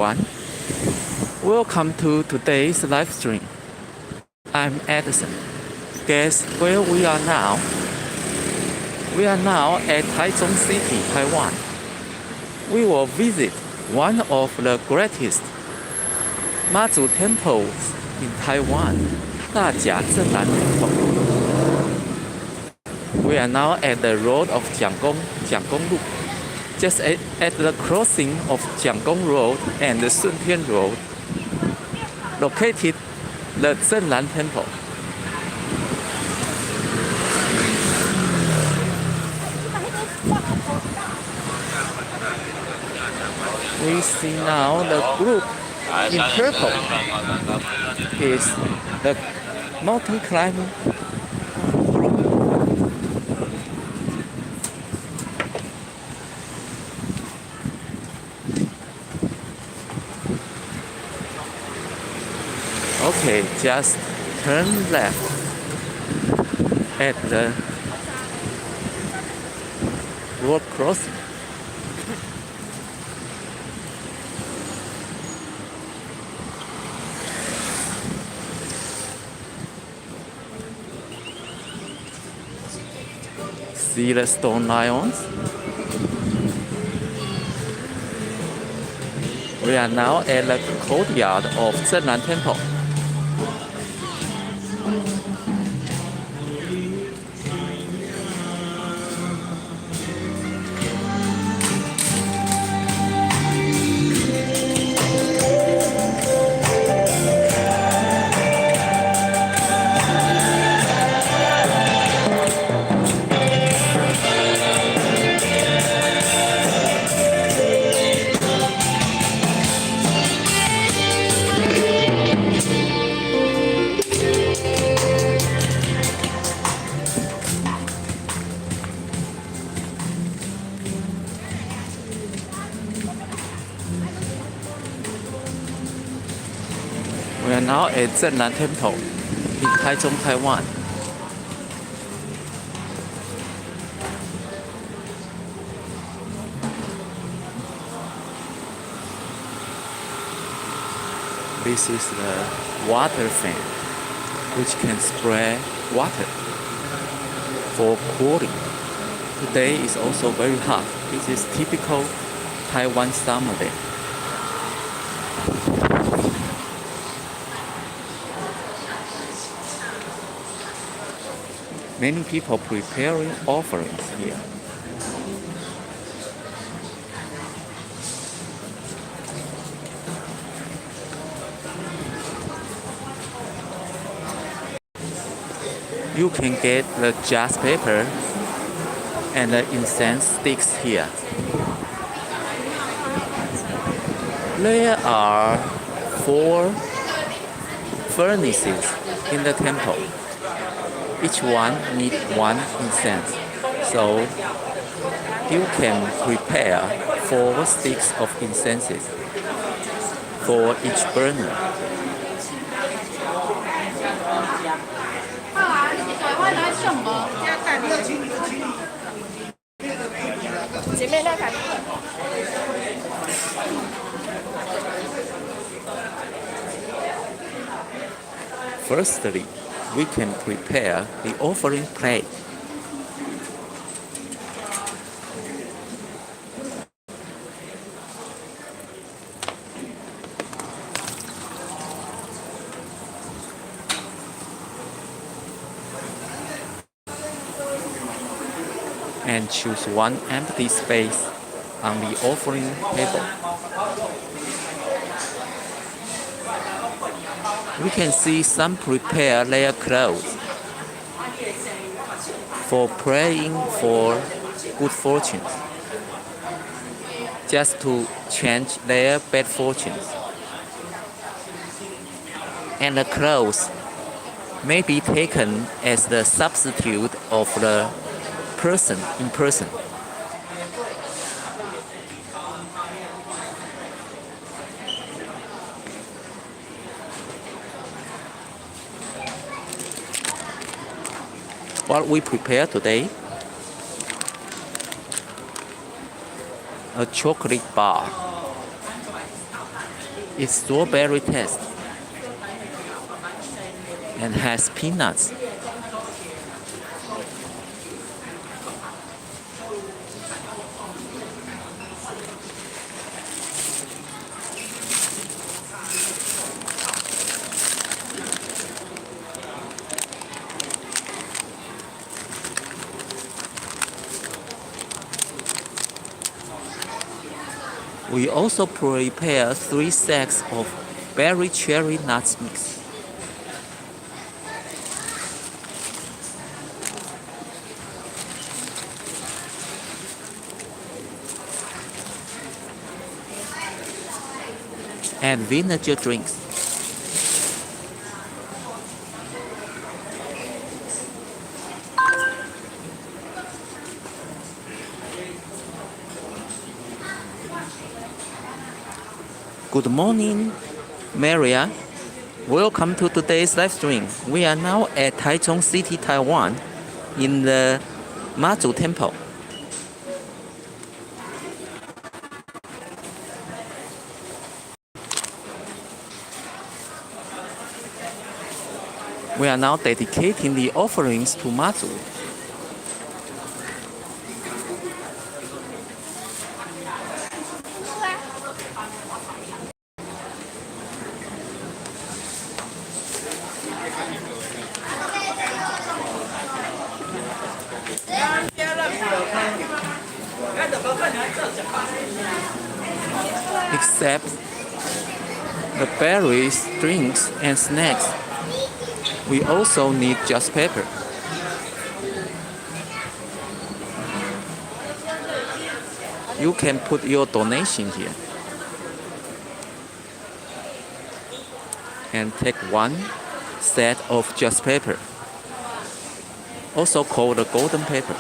everyone. Welcome to today's live stream. I'm Edison. Guess where we are now? We are now at Taichung City, Taiwan. We will visit one of the greatest Mazu temples in Taiwan, 大甲镇澜 Temple. We are now at the road of Jianggong Lu. Just at the crossing of Jianggong Road and the Suntian Road, located the Zhenlan Temple. We see now the group in purple is the mountain climbing group. Okay, just turn left at the road crossing. See the stone lions? We are now at the courtyard of Zhenlan Temple. We are now at Zhenlan Temple in Taichung, Taiwan. This is the water fan, which can spray water for cooling. Today is also very hot. This is typical Taiwan summer day. Many people preparing offerings here. You can get the jas paper and the incense sticks here. There are 4 furnaces in the temple. Each one needs 1 incense, so you can prepare 4 sticks of incenses for each burner. Firstly, we can prepare the offering plate. And choose one empty space on the offering table. We can see some prepare their clothes for praying for good fortunes, just to change their bad fortunes. And the clothes may be taken as the substitute of the person in person. What we prepare today: a chocolate bar, its strawberry taste and has peanuts. We also prepare 3 sacks of berry cherry nuts mix. And vinegar drinks. Good morning, Maria. Welcome to today's live stream. We are now at Taichung City, Taiwan, in the Mazu Temple. We are now dedicating the offerings to Mazu. Except the berries, drinks, and snacks, we also need just paper. You can put your donation here and take 1 set of just paper, also called the golden paper.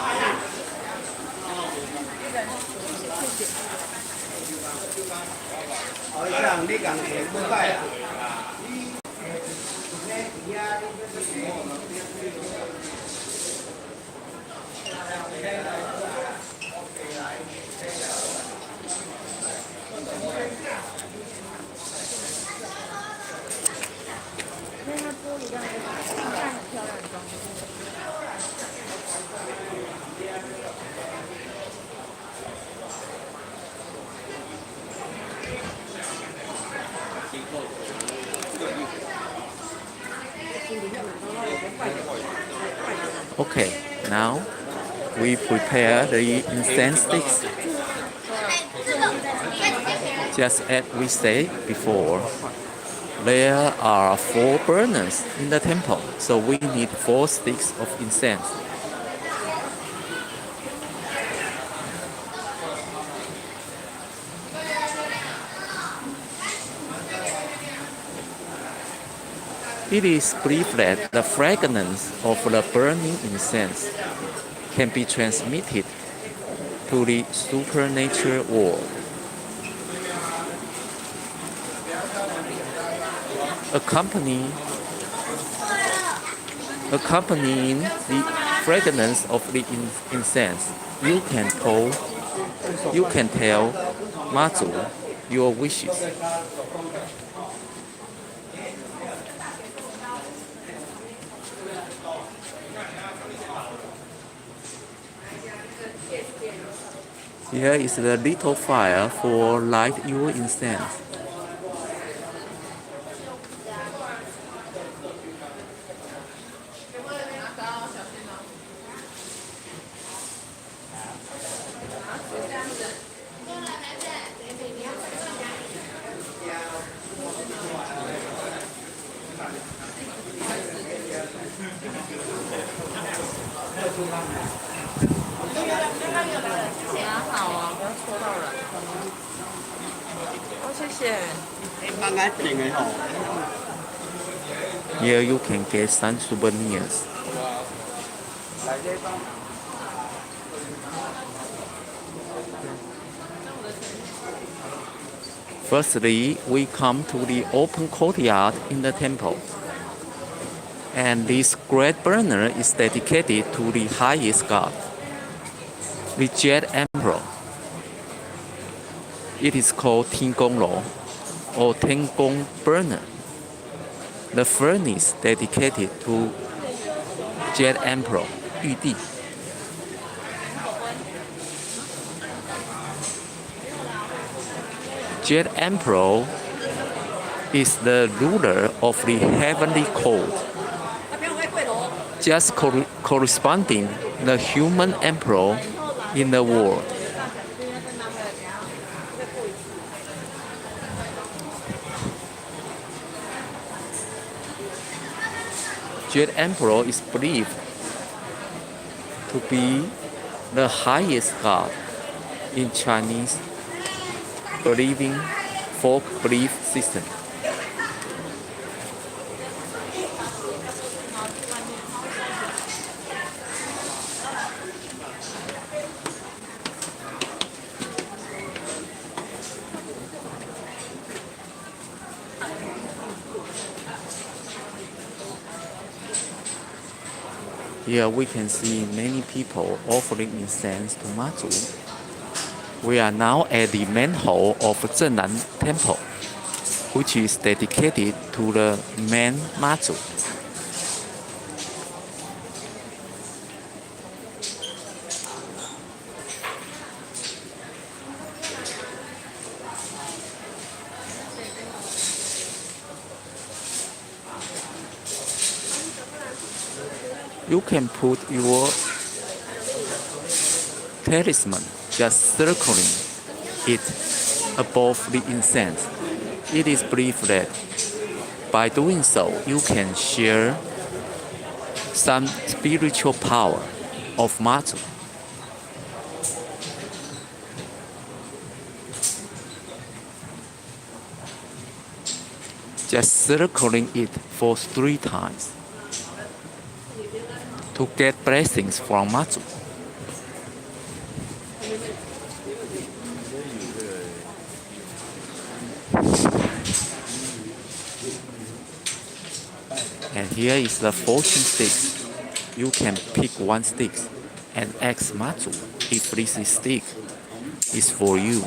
Okay, now we prepare the incense sticks. Just as we said before, there are 4 burners in the temple, so we need 4 sticks of incense. It is believed that the fragrance of the burning incense can be transmitted to the supernatural world. Accompanying the fragrance of the incense, you can tell Mazu your wishes. Here is the little fire for light your incense. Here you can get some souvenirs. Firstly, we come to the open courtyard in the temple. And this great burner is dedicated to the highest god, the Jet Emperor. It is called Ting Gong Lo, or Tengong burner, the furnace dedicated to Jade Emperor, 玉帝. Jade Emperor is the ruler of the heavenly court, just corresponding the human emperor in the world. Jade Emperor is believed to be the highest god in Chinese folk belief system. Here we can see many people offering incense to Mazu. We are now at the main hall of Zhennan Temple, which is dedicated to the main Mazu. You can put your talisman just circling it above the incense. It is believed that by doing so, you can share some spiritual power of Mazu. Just circling it for 3 times to get blessings from Mazu. And here is the fortune sticks. You can pick 1 stick and ask Mazu if this stick is for you.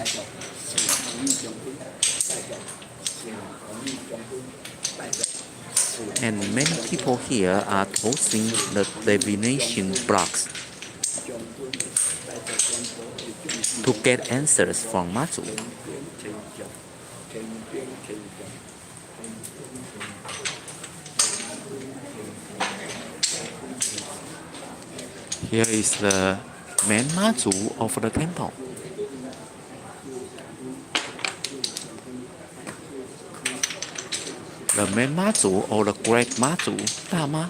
And many people here are tossing the divination blocks to get answers from Mazu. Here is the main Mazu of the temple. The main Mazu or the great Mazu, Dama.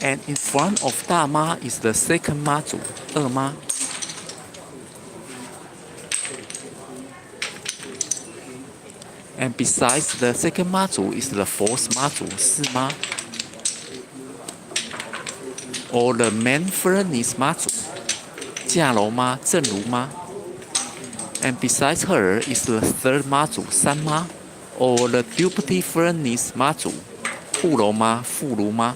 And in front of Dama is the second Mazu, Ema. And besides the second Mazu is the fourth Mazu, Sima. Or the main furnace Mazu, Jialou Ma, Zhenlu Ma. And besides her is the third Mazu, Sanma, or the deputy furnace Mazu, Hulou Ma, Fulu Ma.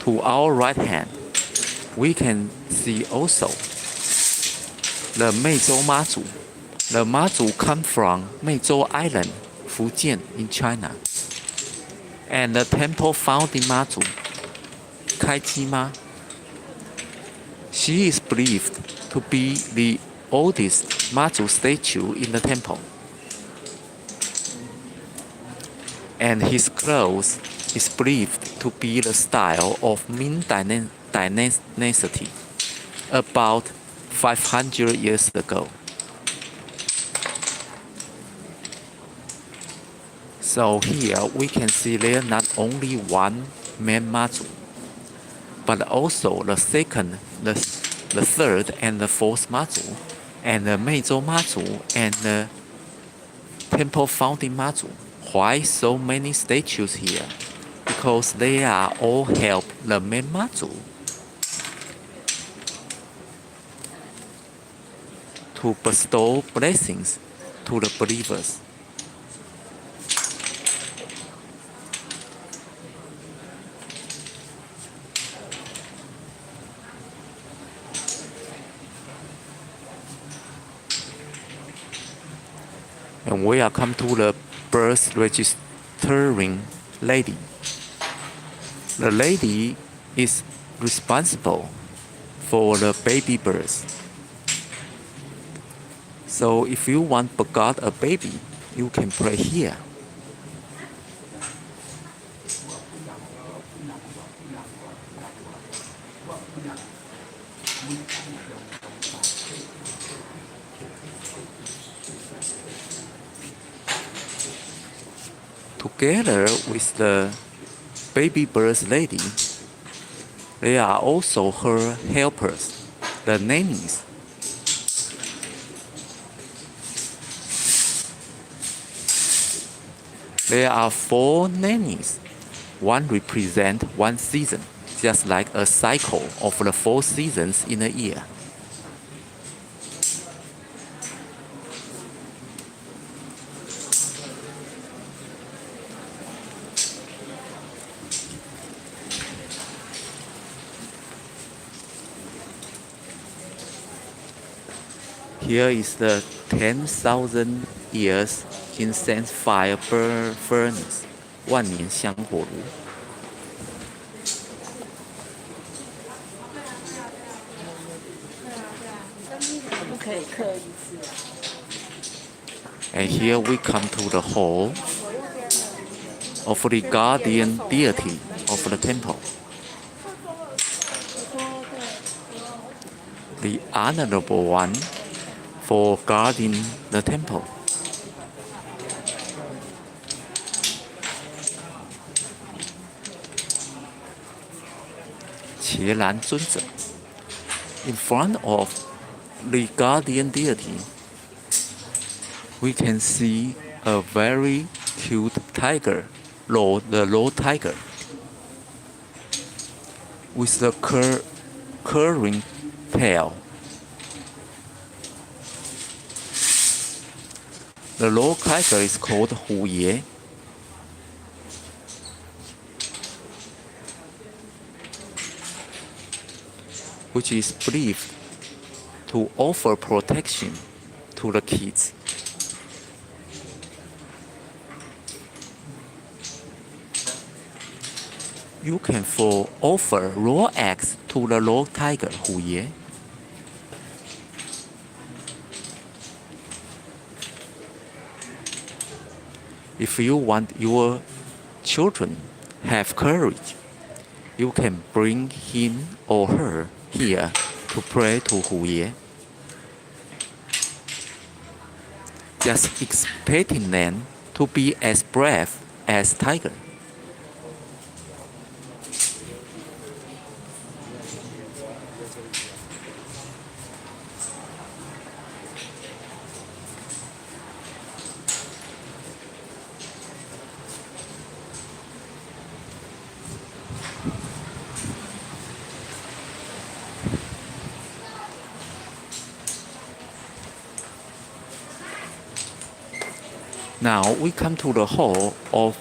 To our right hand, we can see also the Meizhou Mazu. The Mazu come from Meizhou Island, Fujian in China. And the temple founding Mazu, Kaiqi Ma. She is believed to be the oldest Mazu statue in the temple. And his clothes is believed to be the style of Ming Dynasty, about 500 years ago. So here we can see there not only one main Mazu, but also the second, the third, and the fourth Mazu, and the Meizhou Mazu, and the temple founding Mazu. Why so many statues here? Because they are all help the main Mazu to bestow blessings to the believers. And we are come to the birth registering lady. The lady is responsible for the baby birth. So if you want to begot a baby, you can pray here. Together with the baby birth lady, they are also her helpers, the nannies. There are 4 nannies. One represents one season, just like a cycle of the 4 seasons in a year. Here is the 10,000 years incense fire furnace, 万年香火炉。And here we come to the hall of the guardian deity of the temple. The honorable one for guarding the temple. In front of the guardian deity, we can see a very cute tiger, the Lord Tiger, with the curling tail. The Lord Tiger is called Hu Ye. Which is believed to offer protection to the kids. You can offer raw eggs to the Lord Tiger, Hu Ye. If you want your children have courage, you can bring him or her here to pray to Hu Ye. Just expecting them to be as brave as tiger. Now we come to the hall of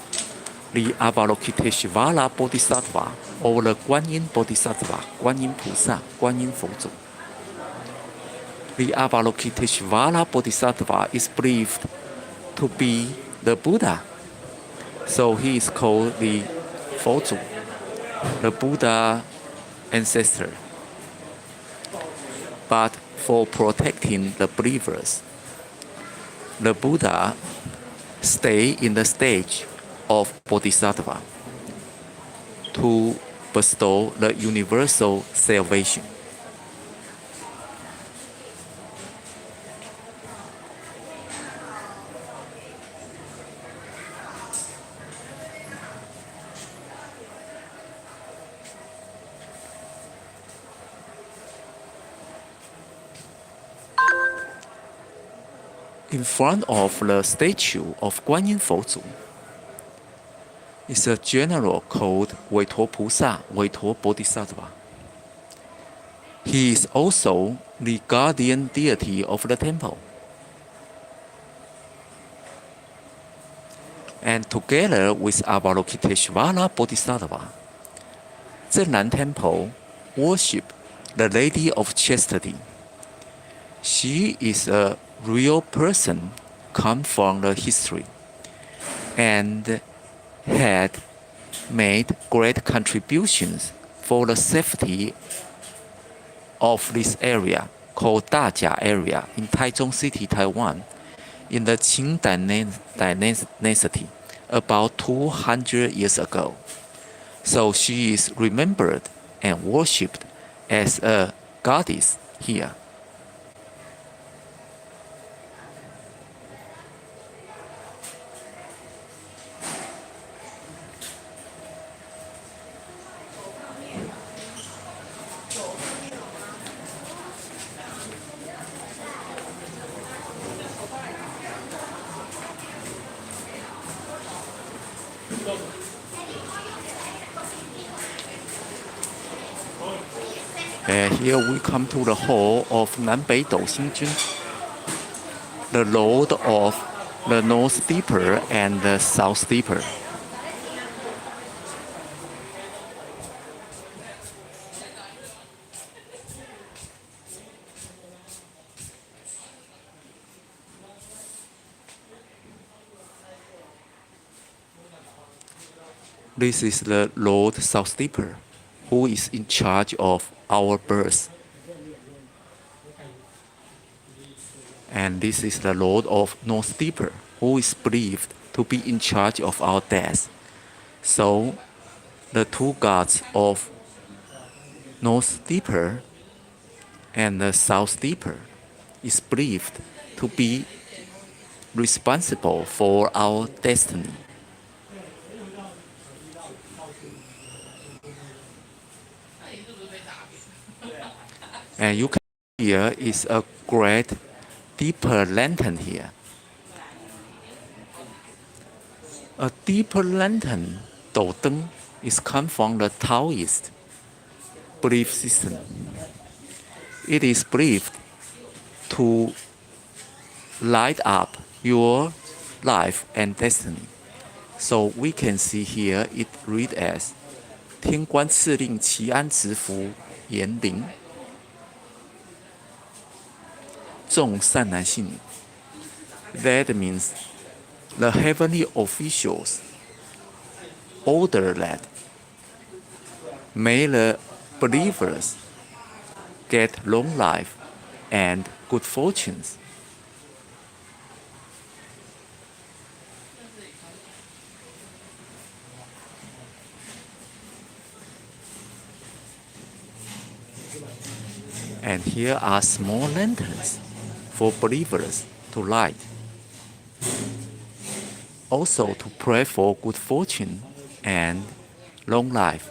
the Avalokiteshvara Bodhisattva or the Guanyin Bodhisattva, Guanyin 菩萨, Guanyin 佛祖. The Avalokiteshvara Bodhisattva is believed to be the Buddha, so he is called the 佛祖, the Buddha ancestor. But for protecting the believers, the Buddha stay in the stage of Bodhisattva to bestow the universal salvation. In front of the statue of Guanyin 佛祖 is a general called 韦陀菩萨, 韦陀 Bodhisattva. He is also the guardian deity of the temple. And together with Avalokiteshvara Bodhisattva, Zhennan Temple worship the Lady of Chastity. She is a real person come from the history and had made great contributions for the safety of this area called Dajia area in Taichung City, Taiwan, in the Qing dynasty about 200 years ago. So she is remembered and worshipped as a goddess here. And here we come to the hall of Nanbei Xingjun, the lord of the North Steeper and the South Steeper. This is the Lord South Steeper, who is in charge of our birth. And this is the Lord of North Steeper, who is believed to be in charge of our death. So, the two gods of North Steeper and the South Steeper is believed to be responsible for our destiny. And you can see here is a great deeper lantern here. A deeper lantern, 斗灯, is come from the Taoist belief system. It is believed to light up your life and destiny. So we can see here it read as 天官赐令齐安直服严灵 众善男信女 That means the heavenly officials order that may the believers get long life and good fortunes. And here are small lanterns for believers to light. Also to pray for good fortune and long life.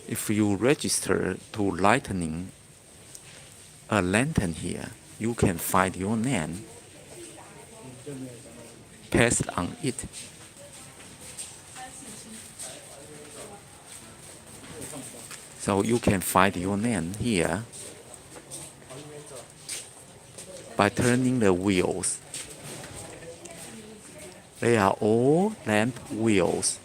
If you register to lightening a lantern here, you can find your name passed on it. So you can find your name here by turning the wheels. They are all lamp wheels.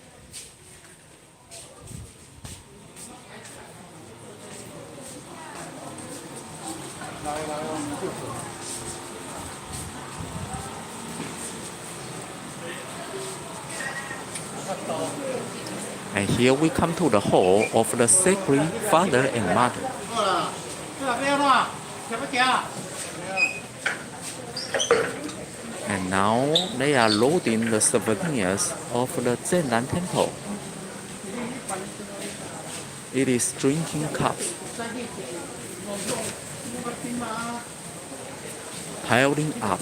And here we come to the hall of the sacred father and mother. And now they are loading the souvenirs of the Zhennan temple. It is drinking cups. Piling up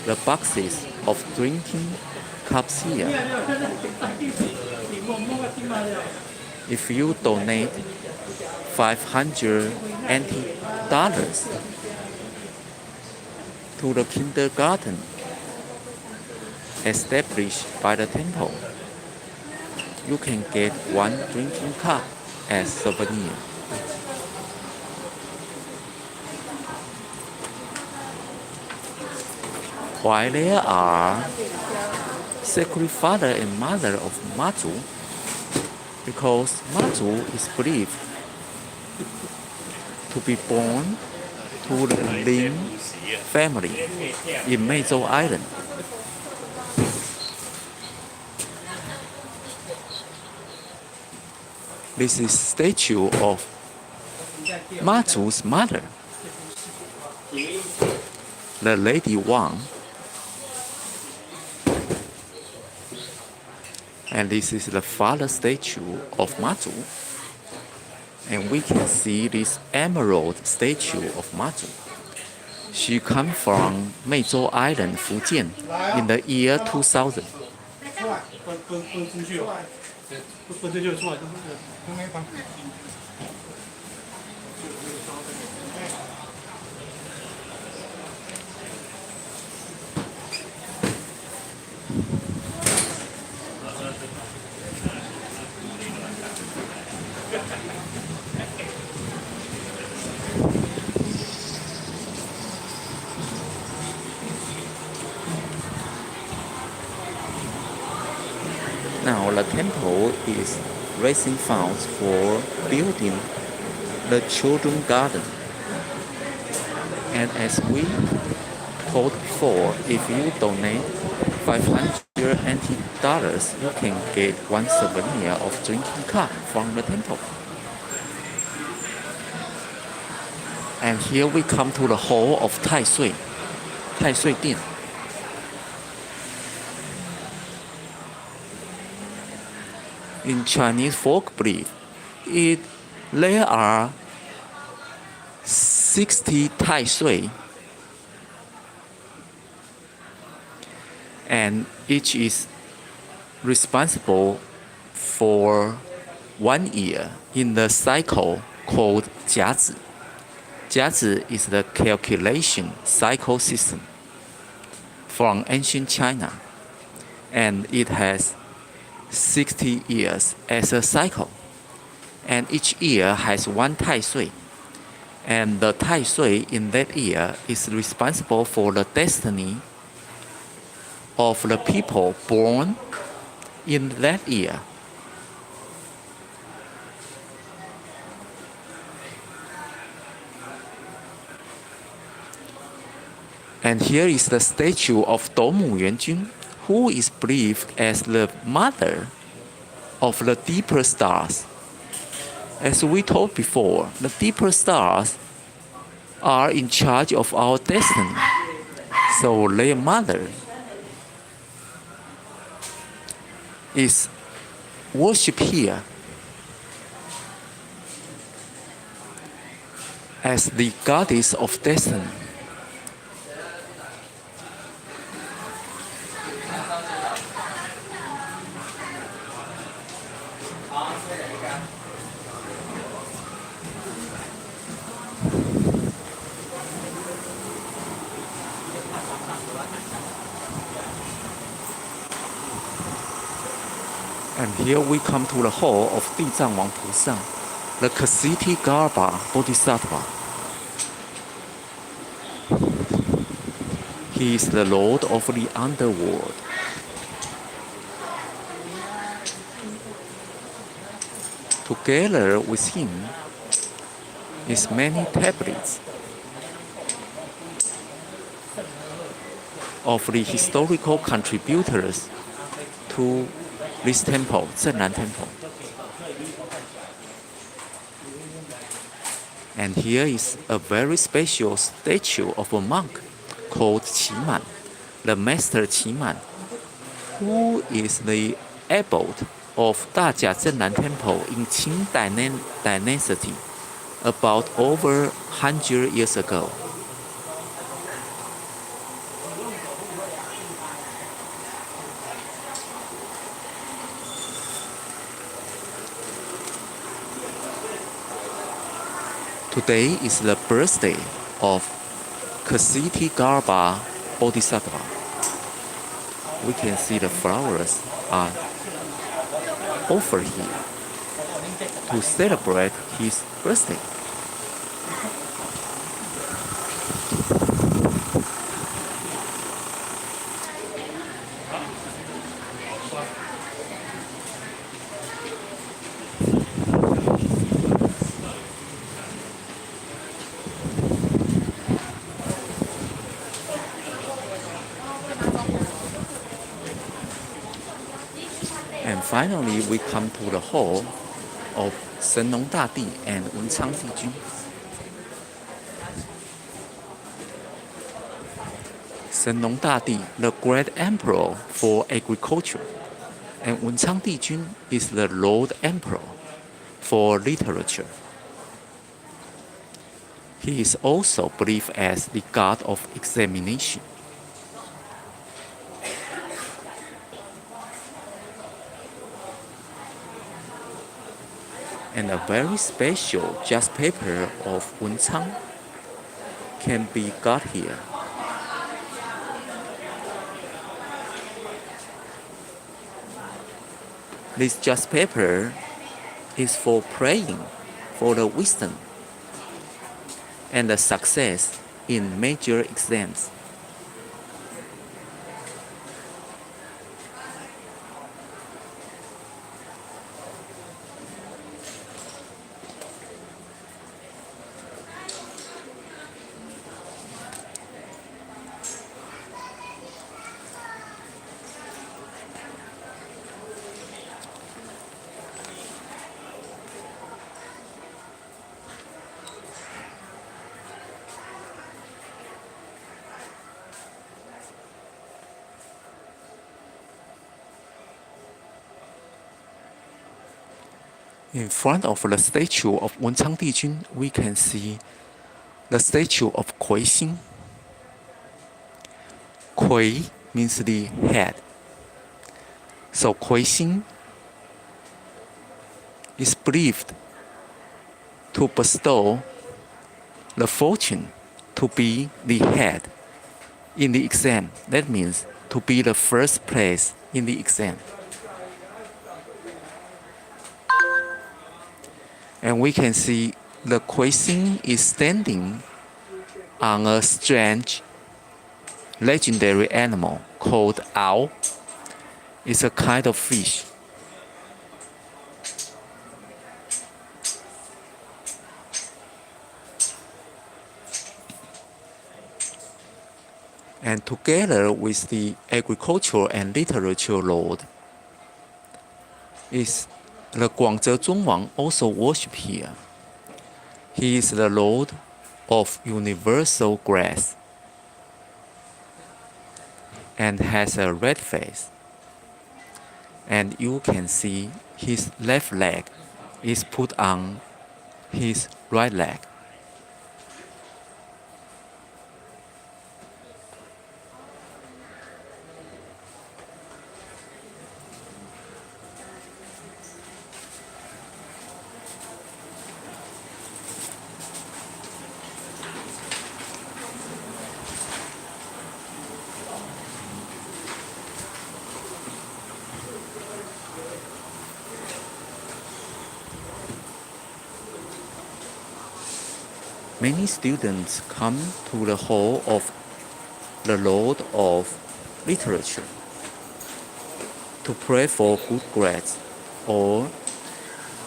the boxes of drinking cups here. If you donate 500 NT dollars to the kindergarten established by the temple, you can get one drinking cup as souvenir. While there are sacred father and mother of Mazu, because Mazu is believed to be born to the Lin family in Mazu Island. This is statue of Mazu's mother, the Lady Wang. And this is the father statue of Mazu. And we can see this emerald statue of Mazu. She comes from Mazu Island, Fujian, in the year 2000. Now the temple is raising funds for building the children's garden. And as we told before, if you donate 500 NT dollars, you can get one souvenir of drinking cup from the temple. And here we come to the hall of Tai Sui, Tai Sui Dian. In Chinese folk belief, there are 60 Tai Sui, and each is responsible for 1 year in the cycle called Jiazi. Jiazi is the calculation cycle system from ancient China, and it has 60 years as a cycle, and each year has one Tai Sui, and the Tai Sui in that year is responsible for the destiny of the people born in that year. And here is the statue of Doumu Yuanjun, who is believed as the mother of the deeper stars. As we told before, the deeper stars are in charge of our destiny. So their mother is worshipped here as the goddess of destiny. And here we come to the hall of Dizangwang Pusa, the Kasiti Garba Bodhisattva. He is the lord of the underworld. Together with him is many tablets of the historical contributors to this temple, Zhennan Temple. And here is a very special statue of a monk called Qiman, the Master Qiman, who is the abbot of Dajia Zhennan Temple in Qing Dynasty about over 100 years ago. Today is the birthday of Kasiti Garba Bodhisattva. We can see the flowers are offered here to celebrate his birthday. And finally, we come to the hall of 神农大帝 and 文昌帝君. Shenong Dadi, the great emperor for agriculture, and Wenchang Dijun is the Lord Emperor for literature. He is also believed as the god of examination. And a very special just paper of Wenchang can be got here. This just paper is for praying for the wisdom and the success in major exams. In front of the statue of Wenchang Dijun, we can see the statue of Kui Xin. Kui means the head. So Kui Xin is believed to bestow the fortune to be the head in the exam. That means to be the first place in the exam. And we can see the Kui Xin is standing on a strange, legendary animal called owl. It's a kind of fish. And together with the agriculture and literature lord is the Guangzhe Zhongwang also worship here. He is the lord of universal grace and has a red face. And you can see his left leg is put on his right leg. Many students come to the hall of the Lord of Literature to pray for good grades or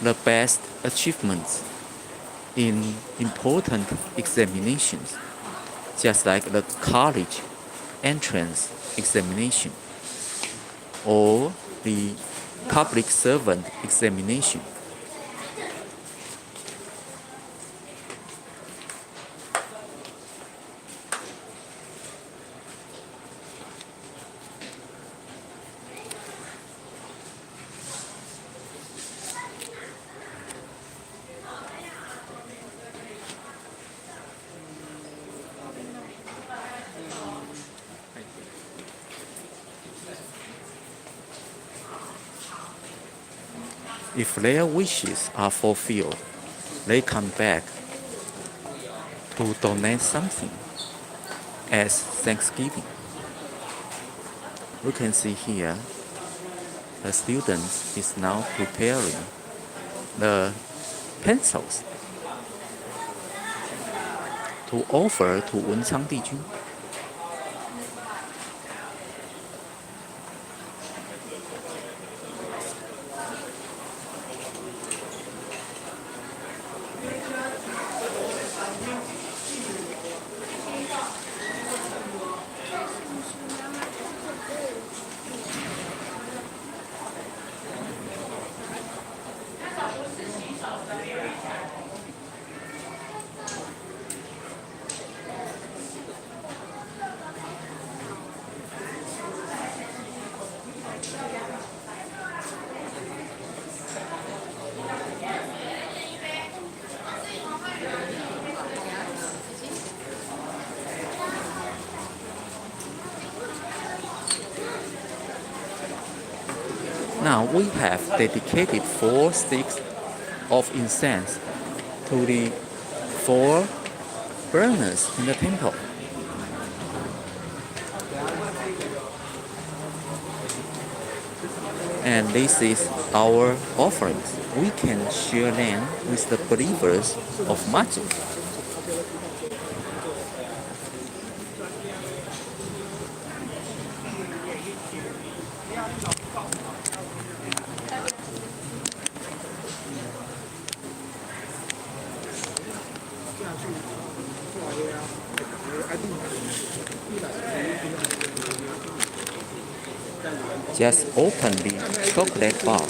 the best achievements in important examinations, just like the college entrance examination or the public servant examination. If their wishes are fulfilled, they come back to donate something as thanksgiving. We can see here the students is now preparing the pencils to offer to Wenchang Dijun. Now we have dedicated 4 sticks of incense to the 4 burners in the temple. And this is our offerings. We can share them with the believers of Mazu. Just open the chocolate bar.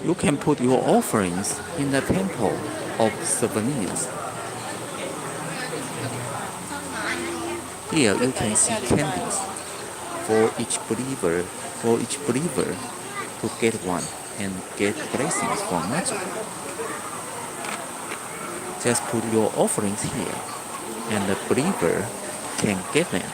You can put your offerings in the temple of souvenirs. Here you can see candles for each believer to get one and get blessings from Mazu. Just put your offerings here and the believer can get them.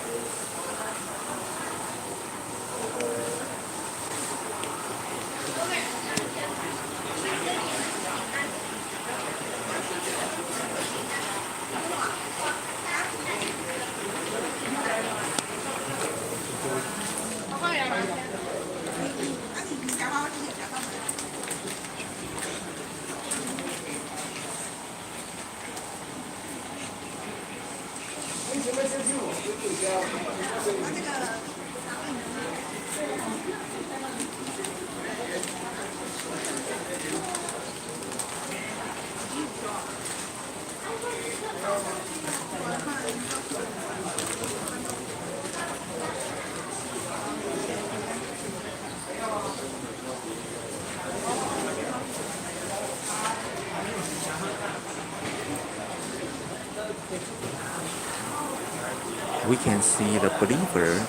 We can see the believer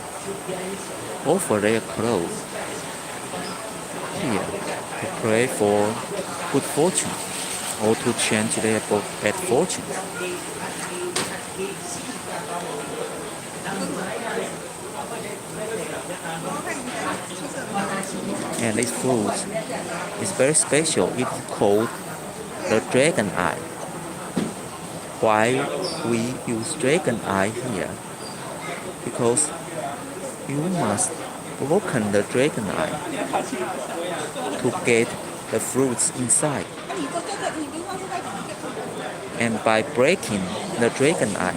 offer their clothes here to pray for good fortune or to change their bad fortune. And this fruit is very special. It's called the dragon eye. Why we use dragon eye here? Because you must broken the dragon eye to get the fruits inside. And by breaking the dragon eye,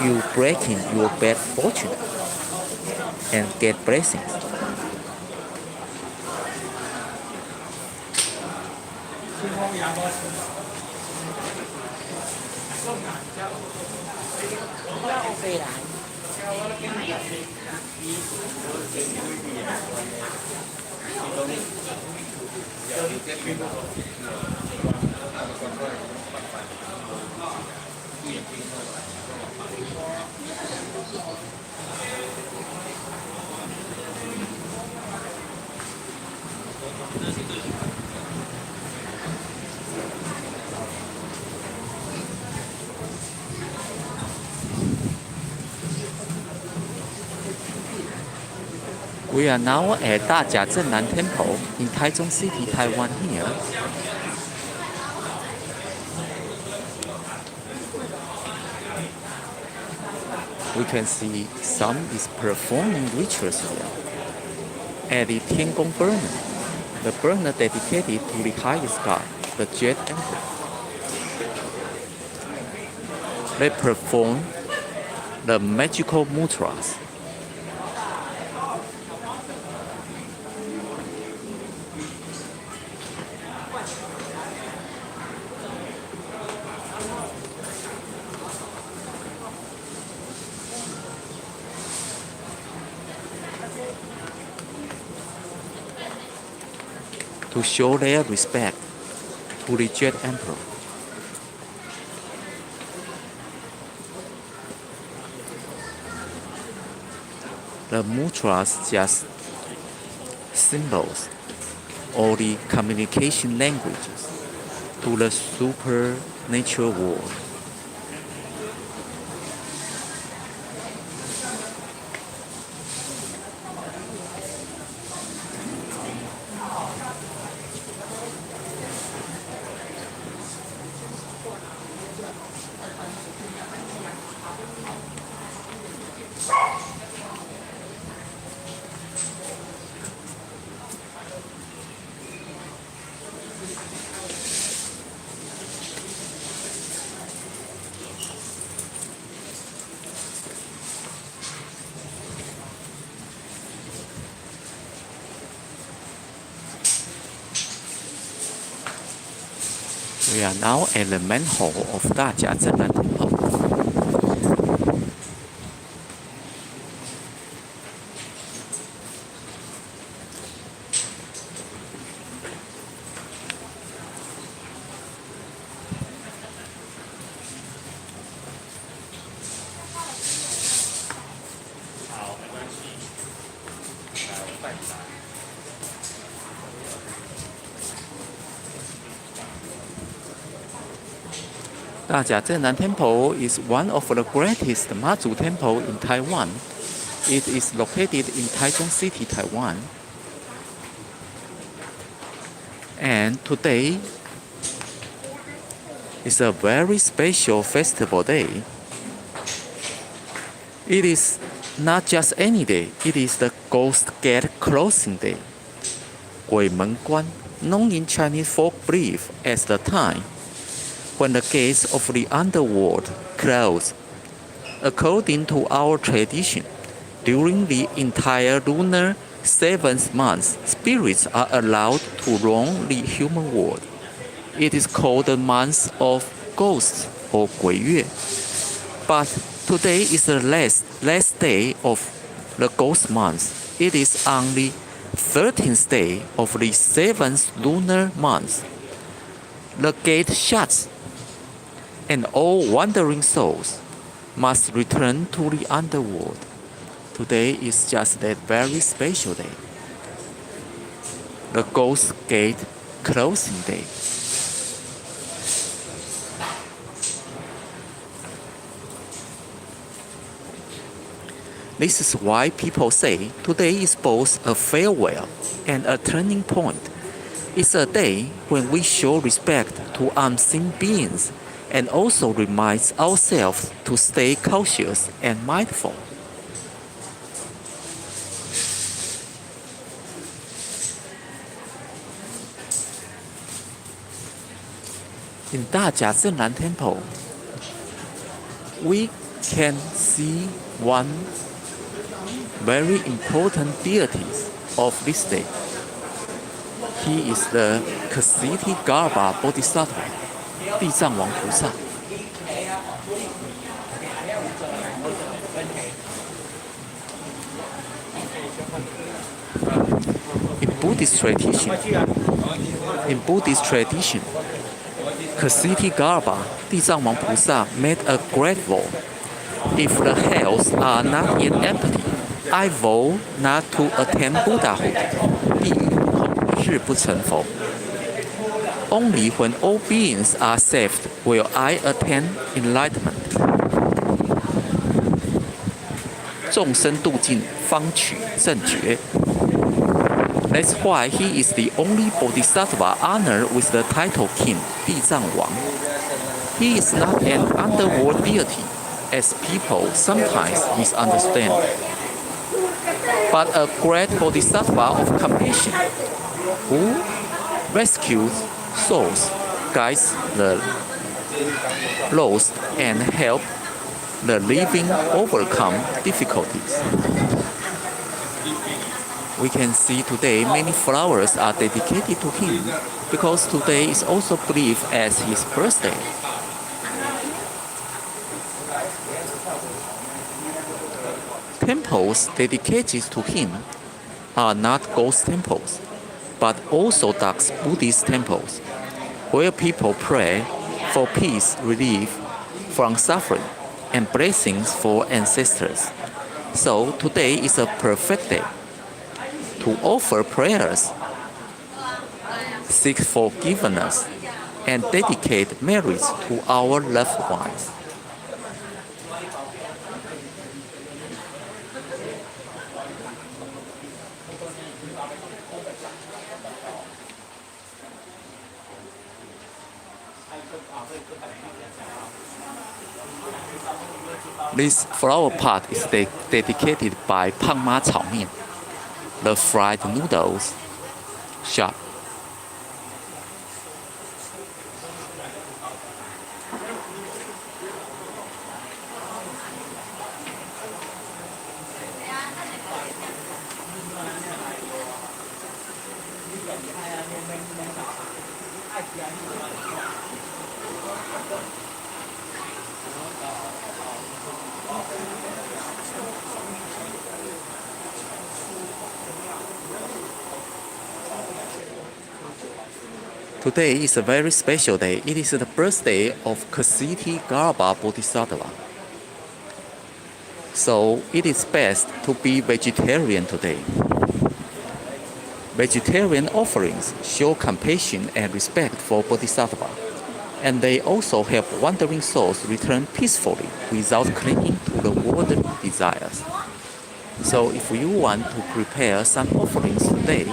you breaking your bad fortune and get blessings. We are now at Dajia Zhennan Temple in Taichung City, Taiwan here. We can see some is performing rituals here. At the Tiangong burner, the burner dedicated to the highest god, the Jet Emperor. They perform the magical mudras. to show their respect to the Jet Emperor. The mudras just symbols or the communication languages to the supernatural world. We are now at the main hall of 大甲镇南 Temple. Daja Zhennan Temple is one of the greatest Mazu temple in Taiwan. It is located in Taichung City, Taiwan. And today is a very special festival day. It is not just any day, it is the Ghost Gate closing day. 鬼门关, known in Chinese folk belief as the time when the gates of the underworld close. According to our tradition, during the entire lunar 7th month, spirits are allowed to roam the human world. It is called the month of ghosts or 鬼月. But today is the last day of the ghost month. It is on the 13th day of the 7th lunar month. The gate shuts, and all wandering souls must return to the underworld. Today is just that very special day, the Ghost Gate closing day. This is why people say today is both a farewell and a turning point. It's a day when we show respect to unseen beings and also reminds ourselves to stay cautious and mindful. In Daja Zhennan Temple, we can see one very important deity of this day. He is the Ksiti Garba Bodhisattva, 地藏王菩萨. In Buddhist tradition, Ksiti Garba, 地藏王菩萨 made a great vow. If the hells are not yet empty, I vow not to attain Buddhahood. 地狱恐日不成佛. Only when all beings are saved will I attain enlightenment. 众生度尽，方取正觉. That's why he is the only bodhisattva honored with the title king, 地藏王. He is not an underworld deity, as people sometimes misunderstand, but a great bodhisattva of compassion, who rescues souls, guides the lost, and helps the living overcome difficulties. We can see today many flowers are dedicated to him because today is also believed as his birthday. Temples dedicated to him are not ghost temples. but Orthodox Buddhist temples, where people pray for peace, relief from suffering, and blessings for ancestors. So today is a perfect day to offer prayers, seek forgiveness, and dedicate merits to our loved ones. This flower pot is dedicated by 胖妈炒面, the fried noodles shop. Today is a very special day. It is the birthday of Kasiti Garba Bodhisattva. So it is best to be vegetarian today. Vegetarian offerings show compassion and respect for Bodhisattva, and they also help wandering souls return peacefully without clinging to the worldly desires. So if you want to prepare some offerings today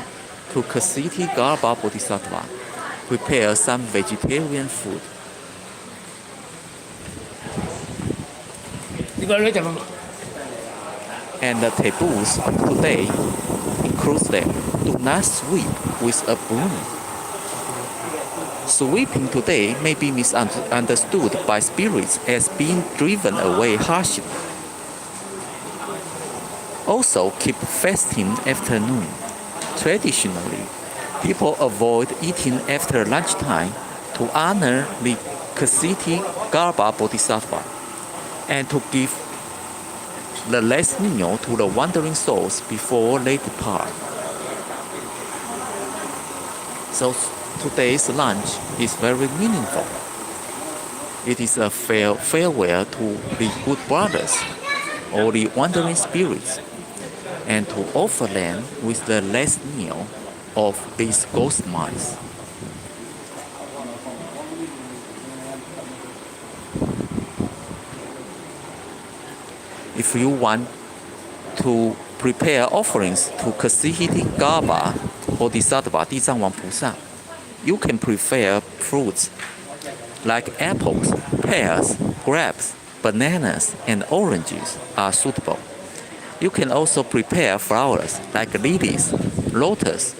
to Kasiti Garba Bodhisattva, prepare some vegetarian food. And the taboos of today includes that do not sweep with a broom. Sweeping today may be misunderstood by spirits as being driven away harshly. Also, keep fasting after noon. Traditionally, people avoid eating after lunchtime to honor the Kasiti Garba Bodhisattva and to give the last meal to the wandering souls before they depart. So today's lunch is very meaningful. It is a farewell to the good brothers or the wandering spirits, and to offer them with the last meal of these ghost mice. If you want to prepare offerings to Kasiti Garba Bodhisattva, 地藏王菩萨, you can prepare fruits like apples, pears, grapes, bananas, and oranges are suitable. You can also prepare flowers like lilies, lotus,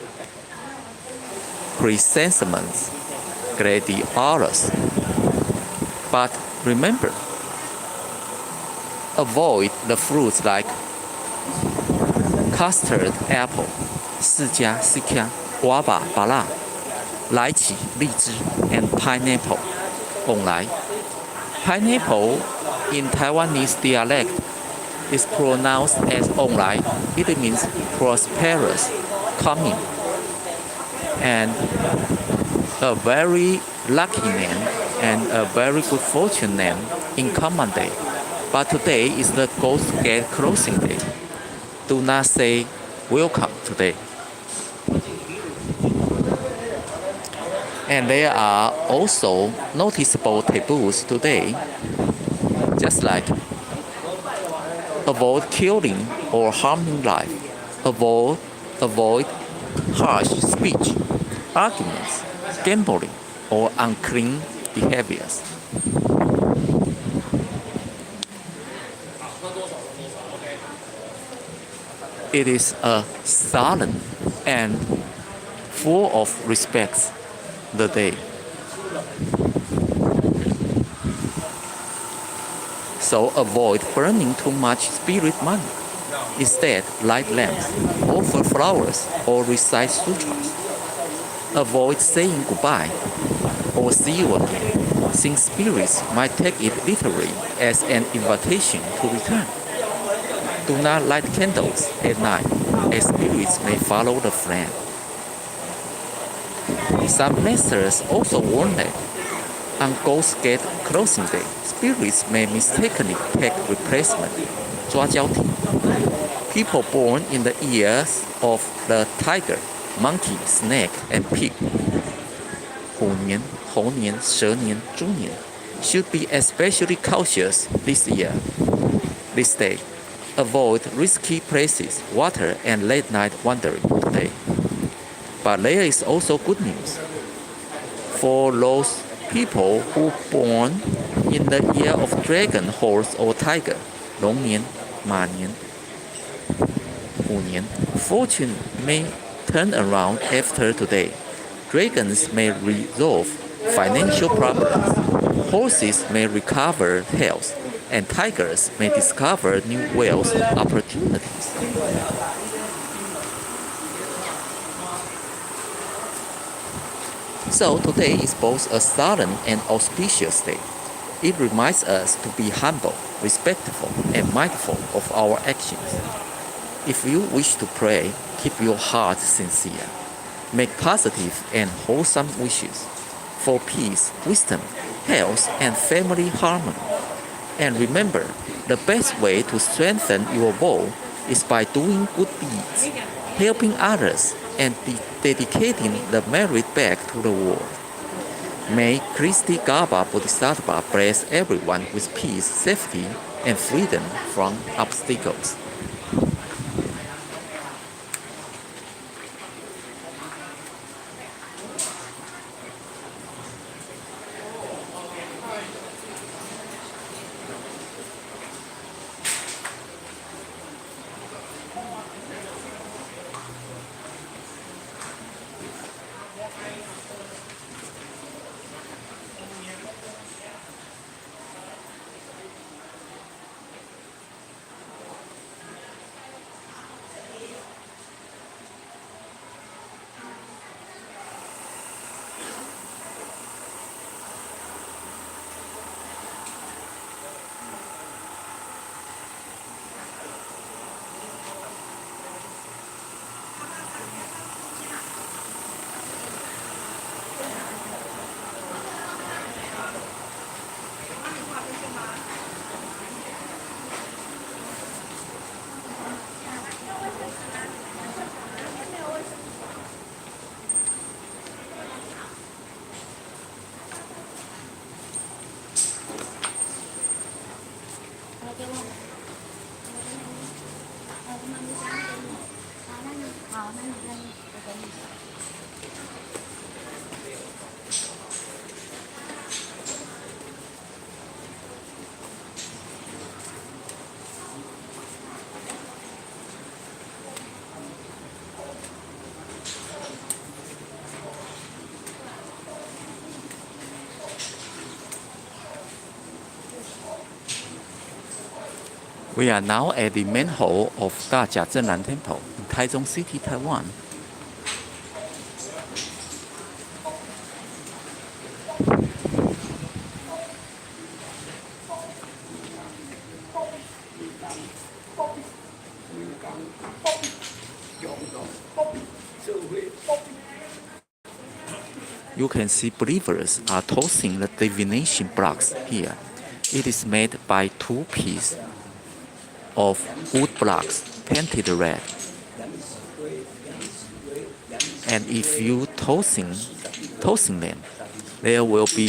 chrysanthemums, gladiolus. But remember, avoid the fruits like custard apple, 释迦, sikya, guava, bala, lychee, 荔枝, and pineapple, 翁来. Pineapple in Taiwanese dialect is pronounced as 翁来. It means prosperous, coming, and a very lucky name and a very good fortune name in common day. But today is the ghost gate closing day. Do not say welcome today. And there are also noticeable taboos today, just like avoid killing or harming life, avoid harsh speech, arguments, gambling, or unclean behaviors. It is a solemn and full of respect the day. So avoid burning too much spirit money. Instead, light lamps, offer flowers, or recite sutras. Avoid saying goodbye or see you again, since spirits might take it literally as an invitation to return. Do not light candles at night, as spirits may follow the flame. Some masters also warn that on Ghost Gate closing day, spirits may mistakenly take replacement. 抓交替 People born in the years of the tiger, monkey, snake, and pig. 虎年、猴年、蛇年、猪年 should be especially cautious this year. This day, avoid risky places, water, and late night wandering today. But there is also good news. For those people who born in the year of dragon, horse, or tiger, 龙年、马年、虎年 fortune may turn around after today. Dragons may resolve financial problems. Horses may recover health, and tigers may discover new wealth opportunities. So today is both a solemn and auspicious day. It reminds us to be humble, respectful, and mindful of our actions. If you wish to pray, keep your heart sincere. Make positive and wholesome wishes for peace, wisdom, health, and family harmony. And remember, the best way to strengthen your vow is by doing good deeds, helping others, and dedicating the merit back to the world. May Kristi Gaba Bodhisattva bless everyone with peace, safety, and freedom from obstacles. We are now at the main hall of Dajia Zhenlan Temple in Taichung City, Taiwan. You can see believers are tossing the divination blocks here. It is made by two pieces of wood blocks painted red. And if you tossing them, there will be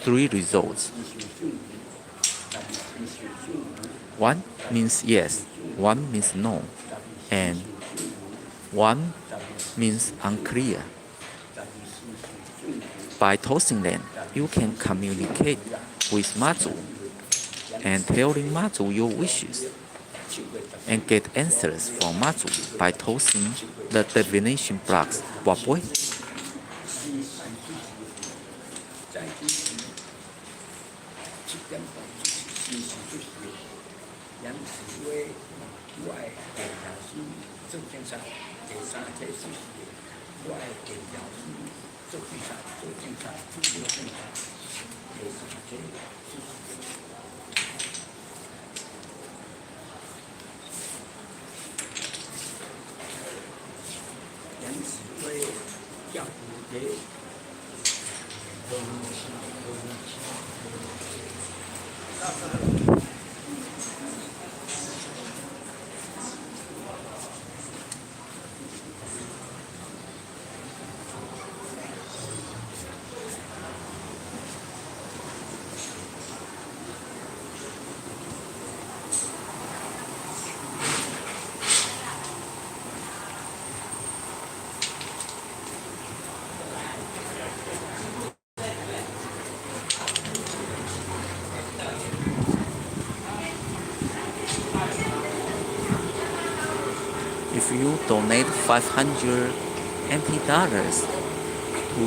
three results. One means yes, one means no, and one means unclear. By tossing them, you can communicate with Mazu and telling Mazu your wishes, and get answers from Mazu by tossing the divination blocks. Wapwe. If you donate 500 NT dollars to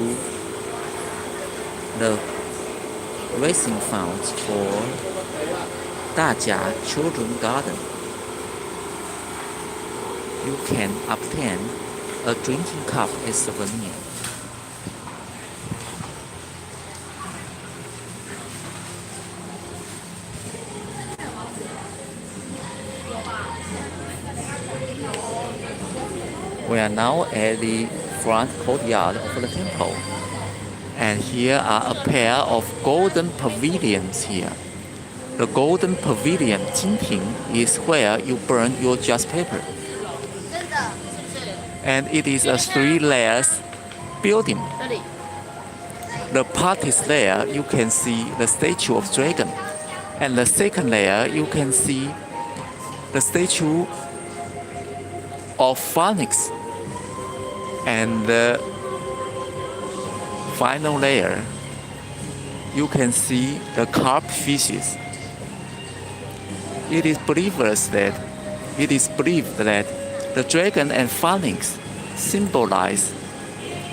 the raising funds for 大甲 Children Garden, you can obtain a drinking cup as souvenir. We are now at the front courtyard of the temple, and here are a pair of golden pavilions here. The golden pavilion, 金庭, is where you burn your just paper. And it is a 3 layers building. The party's layer, you can see the statue of dragon. And the second layer, you can see the statue of phoenix. And the final layer, you can see the carp fishes. It is believed that the dragon and phoenix symbolize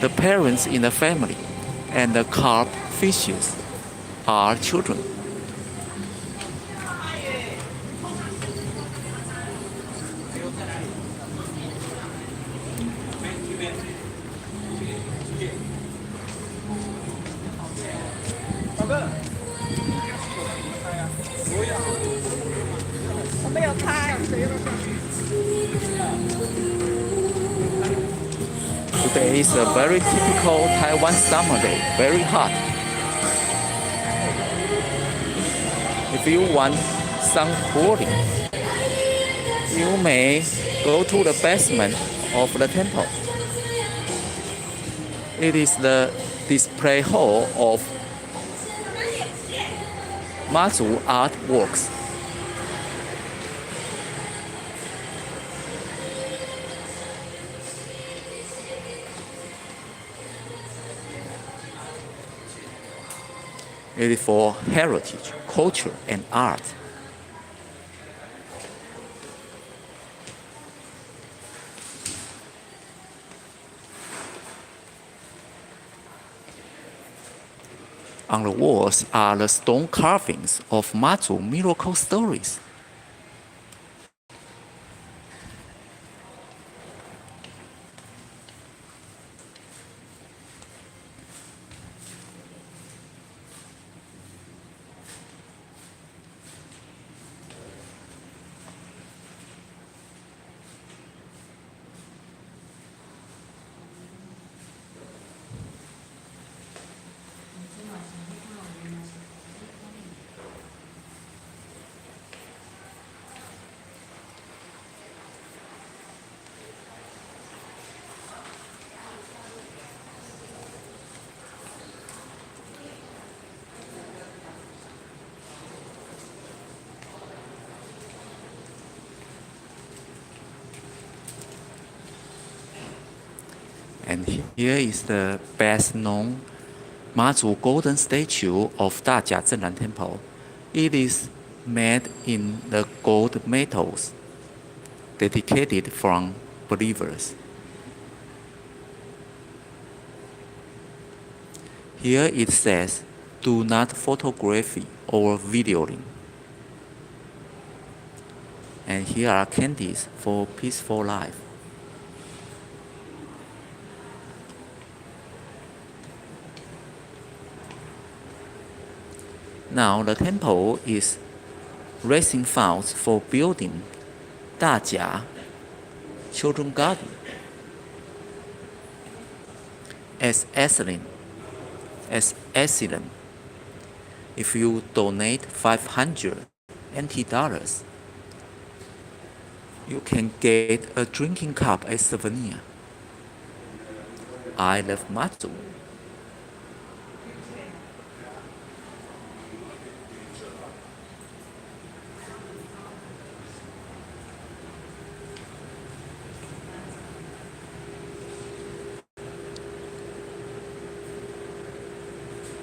the parents in the family, and the carp fishes are children. Today is a very typical Taiwan summer day, very hot. If you want some cooling, you may go to the basement of the temple. It is the display hall of Mazu artworks. It is for heritage, culture, and art. On the walls are the stone carvings of Mazu miracle stories. And here is the best known Mazu golden statue of Dajia Zhenran Temple. It is made in the gold metals, dedicated from believers. Here it says, do not photography or videoing. And here are candies for peaceful life. Now the temple is raising funds for building Dajia Children Garden. As excellent, if you donate 500 NT dollars, you can get a drinking cup as souvenir. I love Mazu.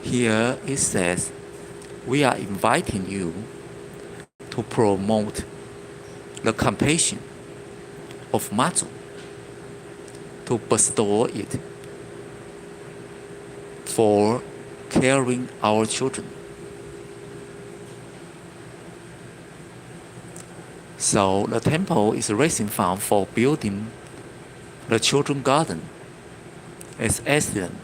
Here it says, we are inviting you to promote the compassion, of Mazu to bestow it for caring our children. So the temple is raising fund for building the children garden. It's excellent.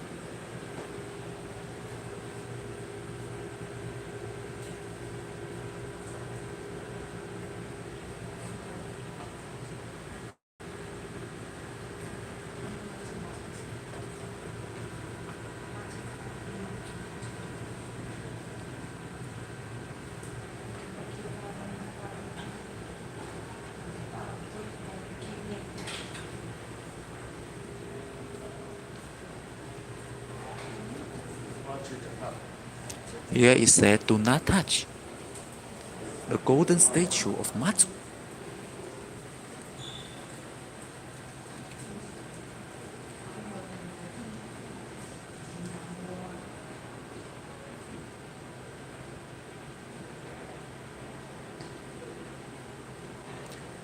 Here it said, do not touch the golden statue of Mazu.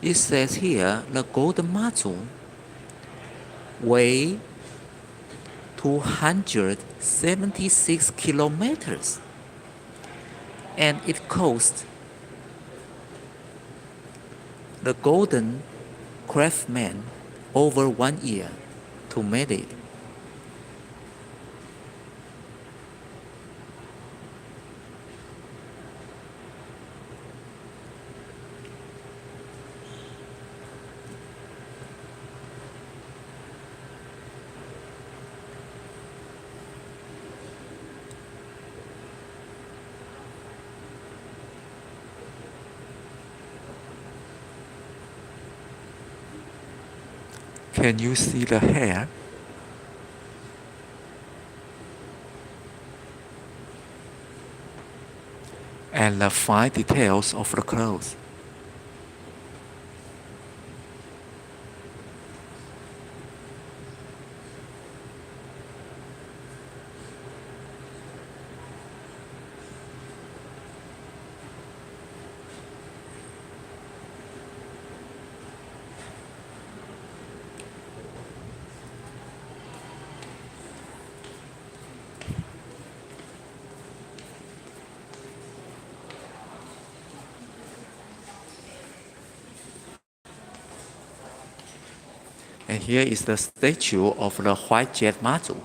It says here, the golden Mazu weigh 276 kilometers, and it cost the golden craftsman over 1 year to make it. Can you see the hair? And the fine details of the clothes. And here is the statue of the white jet Mazu.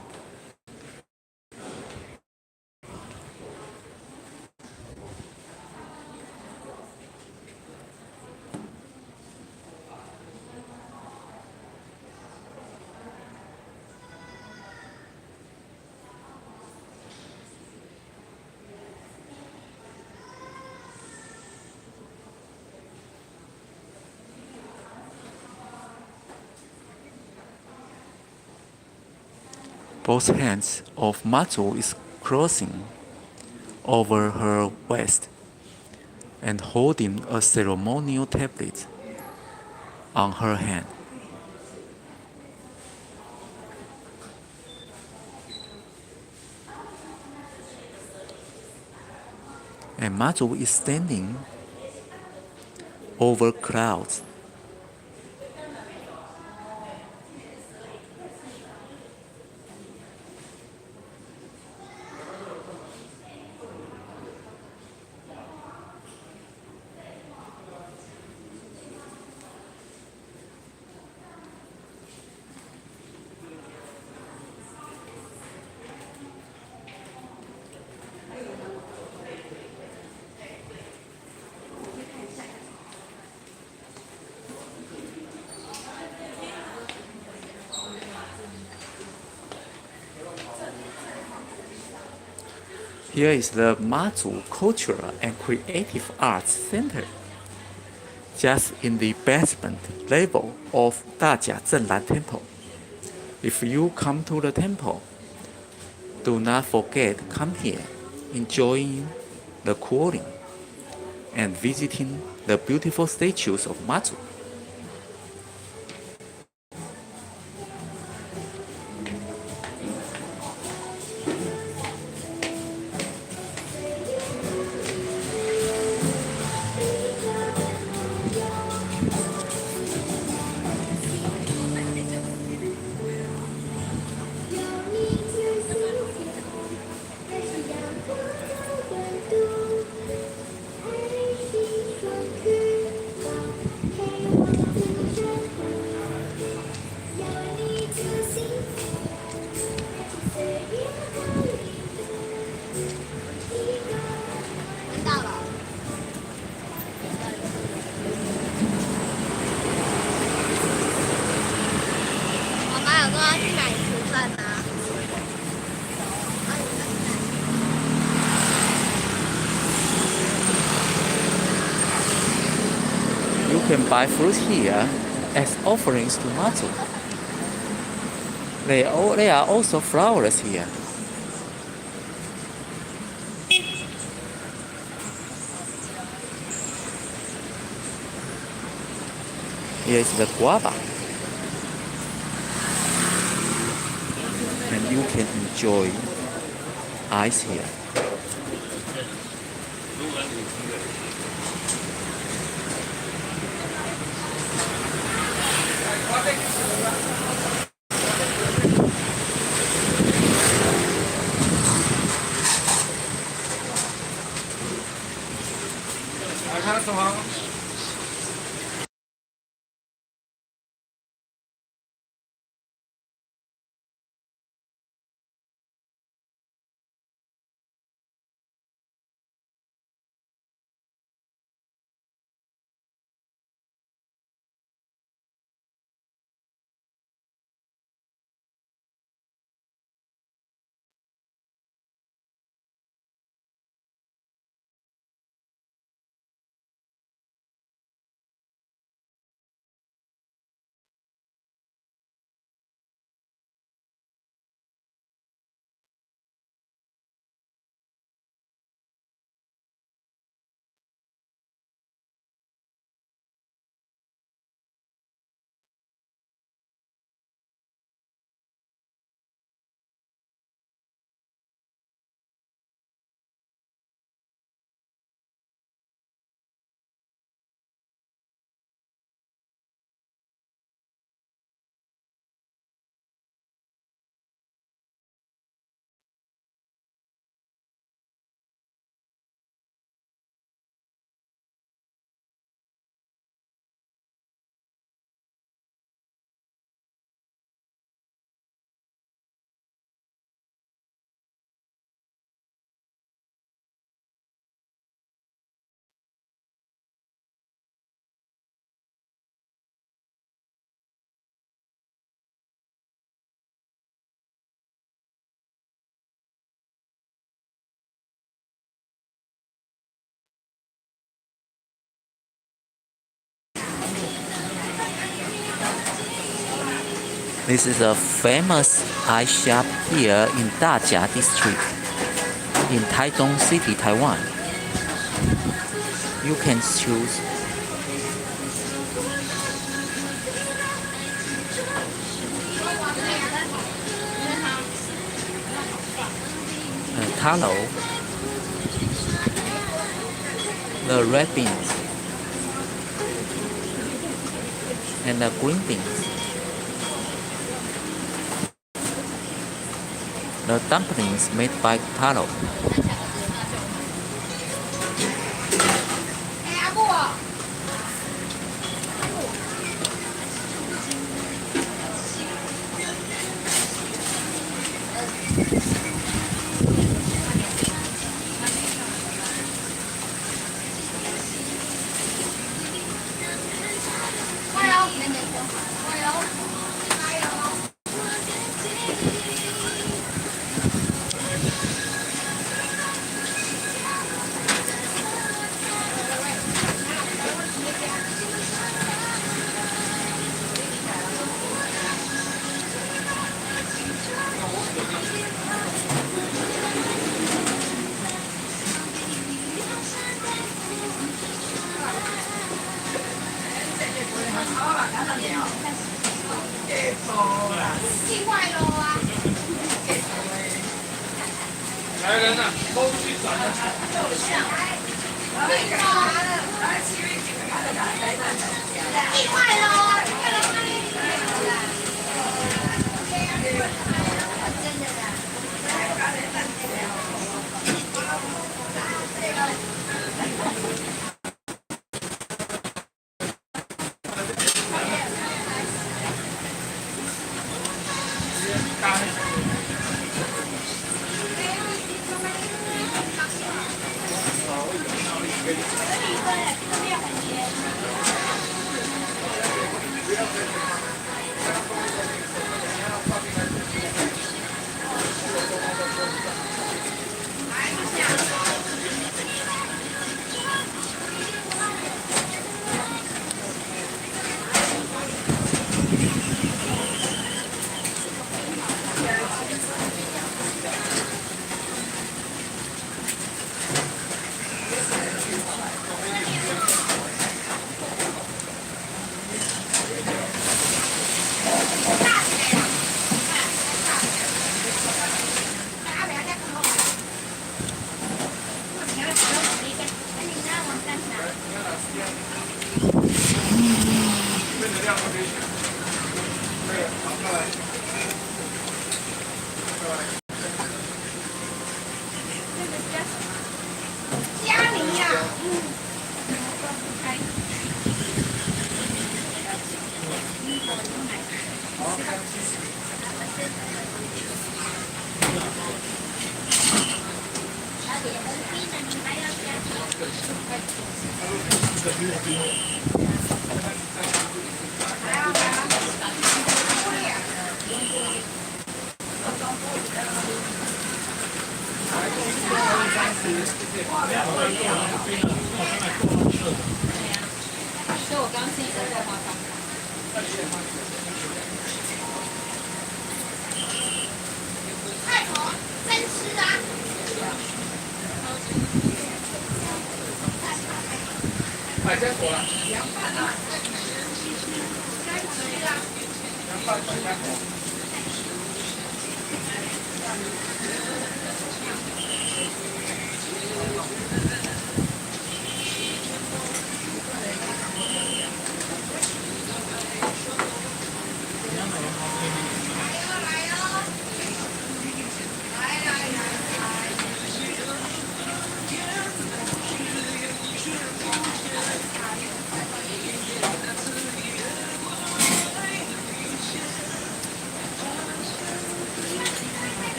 Both hands of Mazu is crossing over her waist and holding a ceremonial tablet on her hand. And Mazu is standing over clouds. Here is the Mazu Cultural and Creative Arts Center, just in the basement level of Dajia Zhenlan Temple. If you come to the temple, do not forget to come here, enjoying the cooling and visiting the beautiful statues of Mazu. 要去买厨饭啊。You can buy fruit here as offerings to Mazu. There are also flowers here. Here is the guava. And you can enjoy ice here. This is a famous eye shop here in Dajia district in Taichung City, Taiwan. You can choose taro, the red beans, and the green beans. The dumplings made by taro.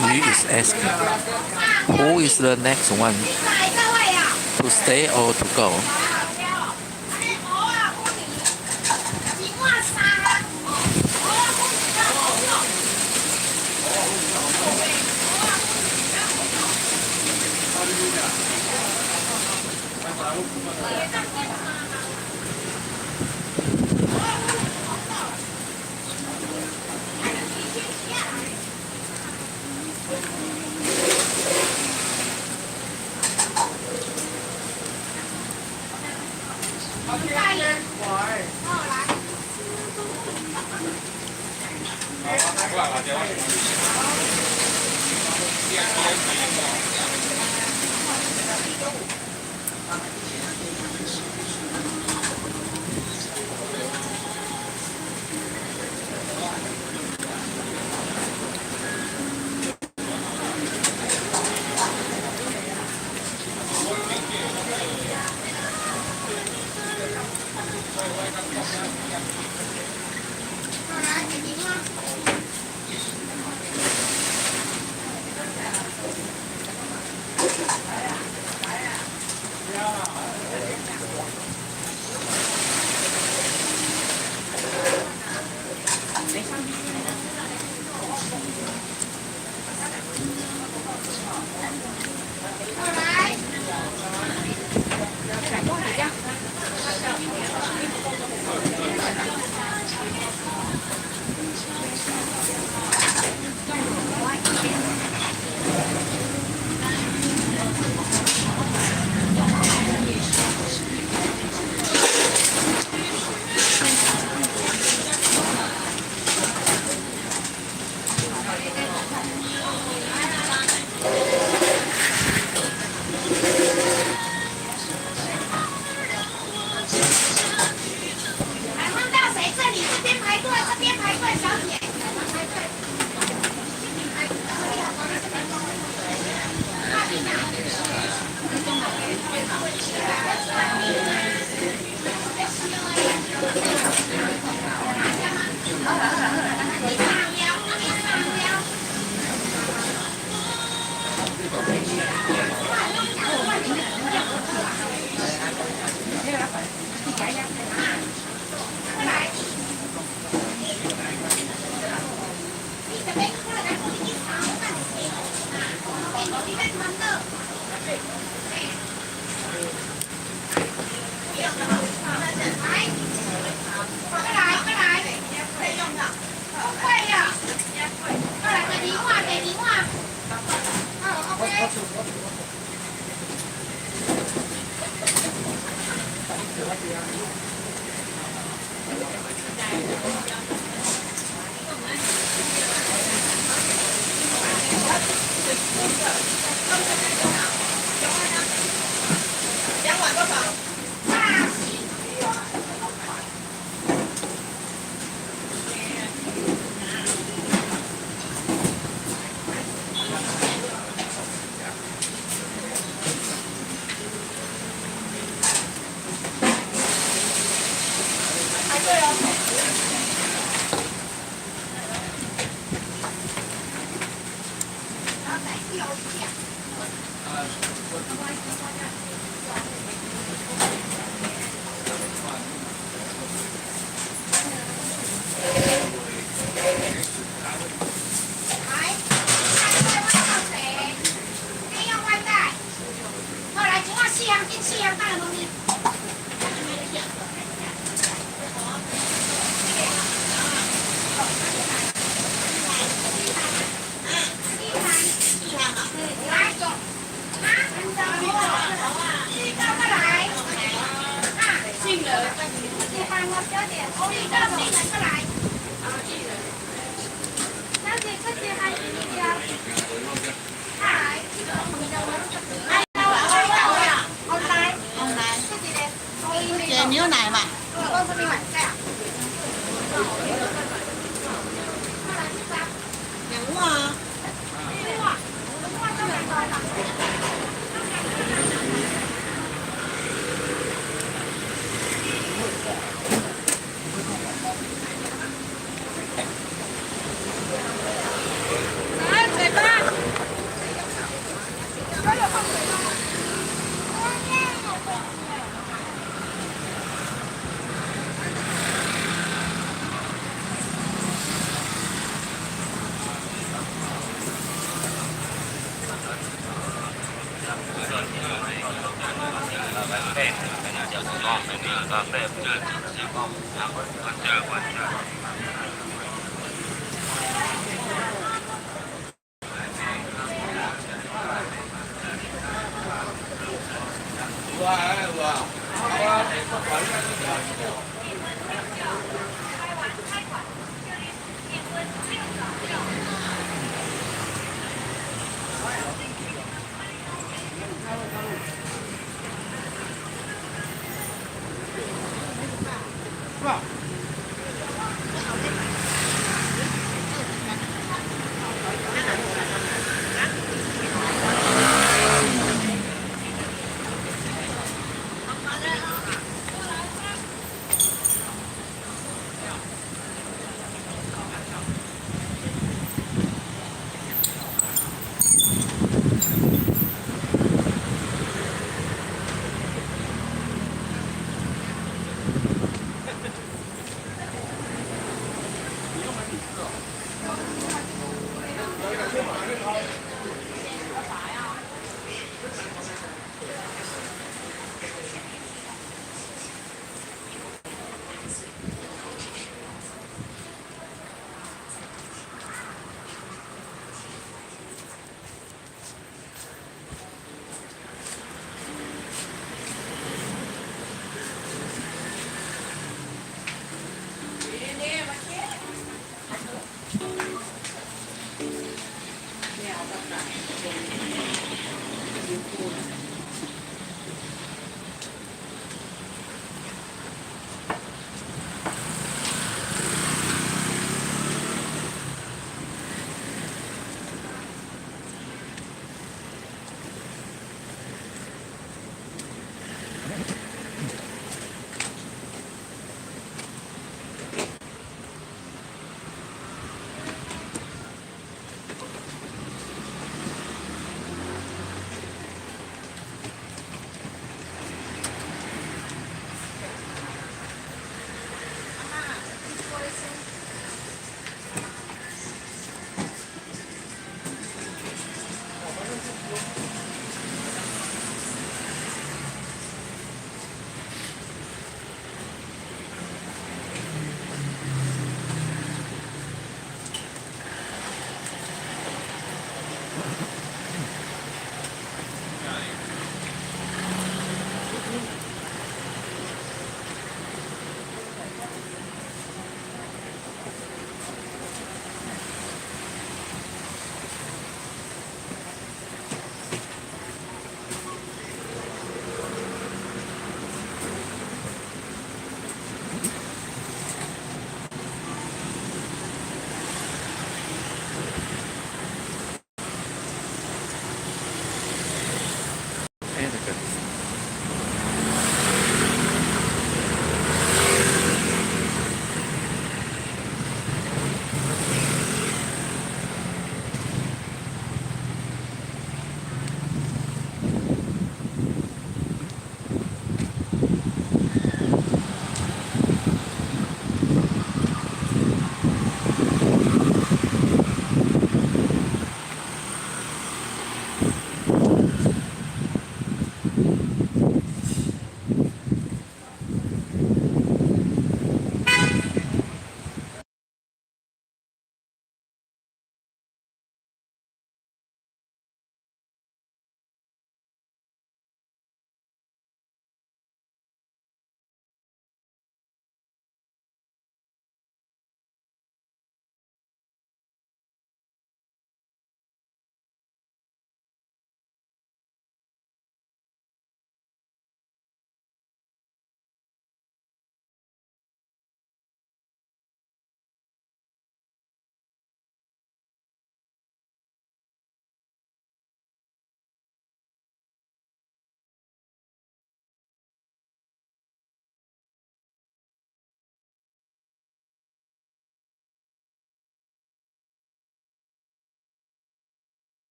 She is asking, who is the next one to stay or to go?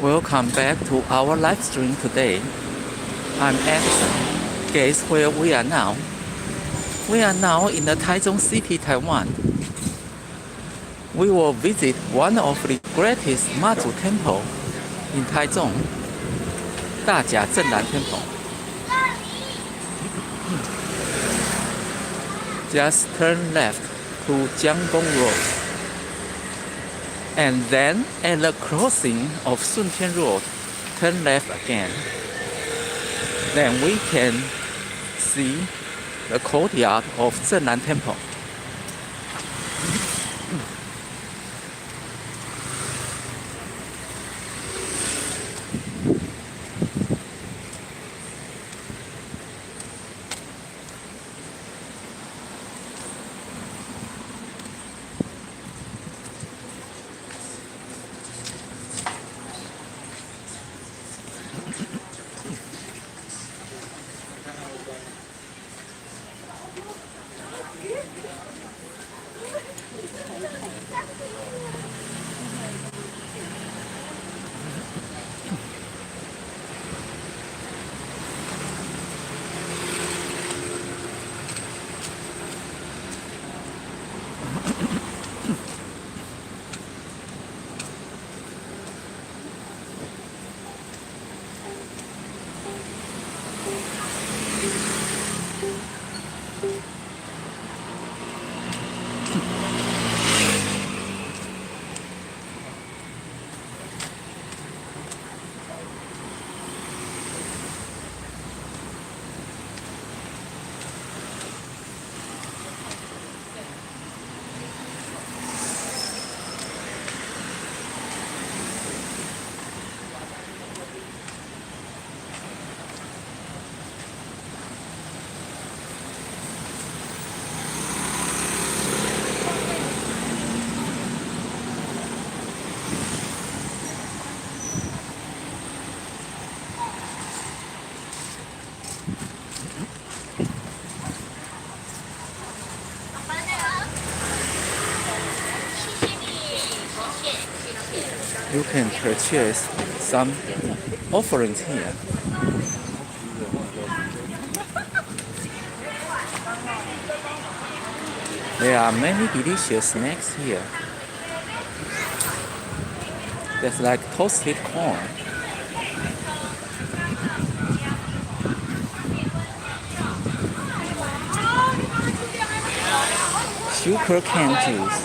Welcome back to our live stream today. I'm Edison. Guess where we are now? We are now in the Taichung City, Taiwan. We will visit one of the greatest Mazu temple in Taichung, 大甲镇澜 Temple. Just turn left to Jianggong Road. And then at the crossing of Suntian Road, turn left again. Then we can see the courtyard of Zhenlan Temple. You can purchase some offerings here. There are many delicious snacks here. That's like toasted corn. Sugar cane juice.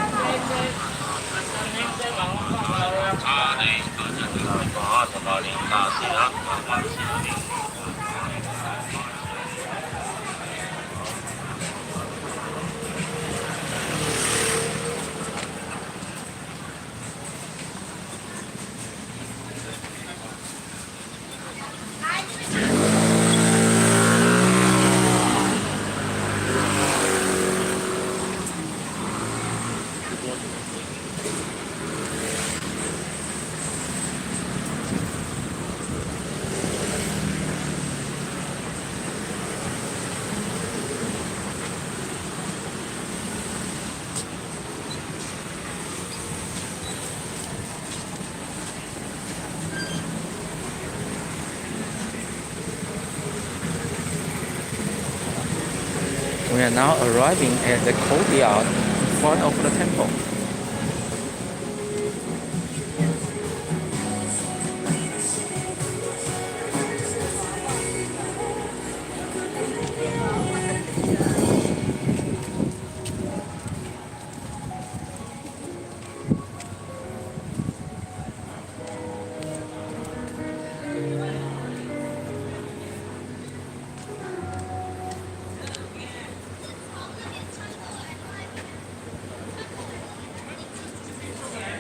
We are now arriving at the courtyard in front of the temple.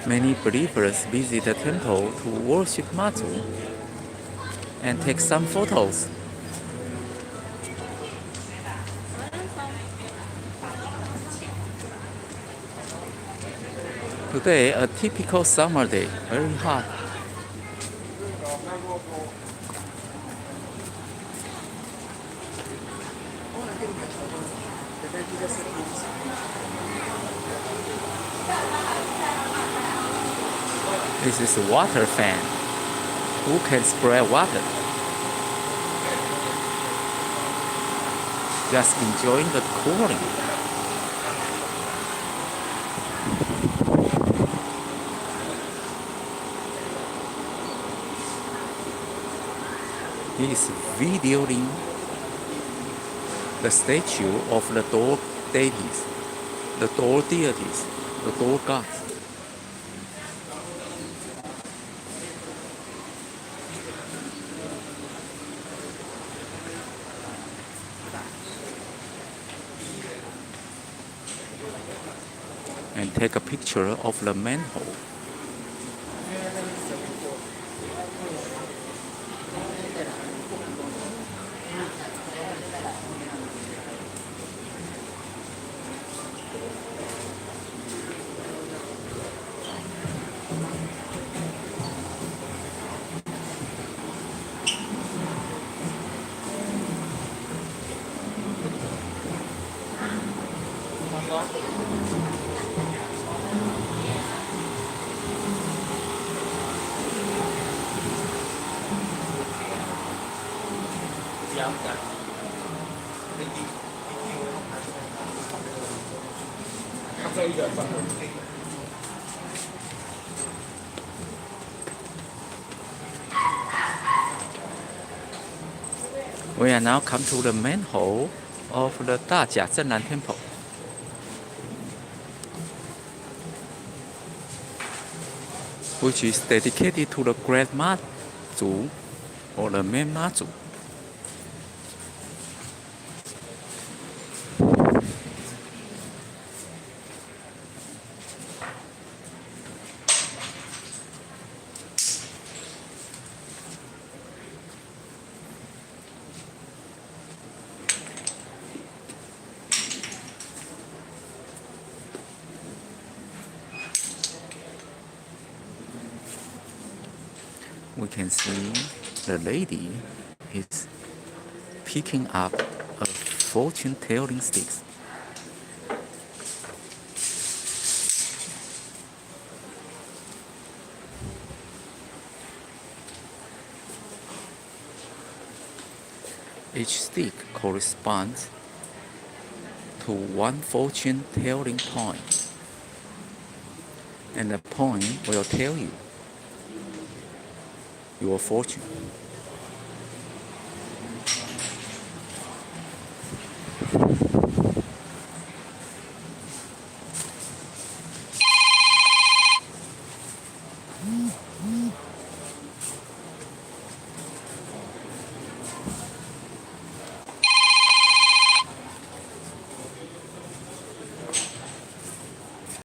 Many believers visit the temple to worship Mazu and take some photos. Today, a typical summer day, very hot. This is a water fan. who can spread water. Just enjoying the cooling. He is videoing the statue of the door deities, the door deities, the door gods. And take a picture of the manhole. We are now come to the main hall of the 大甲镇南 Temple, which is dedicated to the Great Mazu or the main Mazu. We can see the lady is picking up a fortune-telling stick. Each stick corresponds to one fortune-telling point, and the point will tell you your fortune.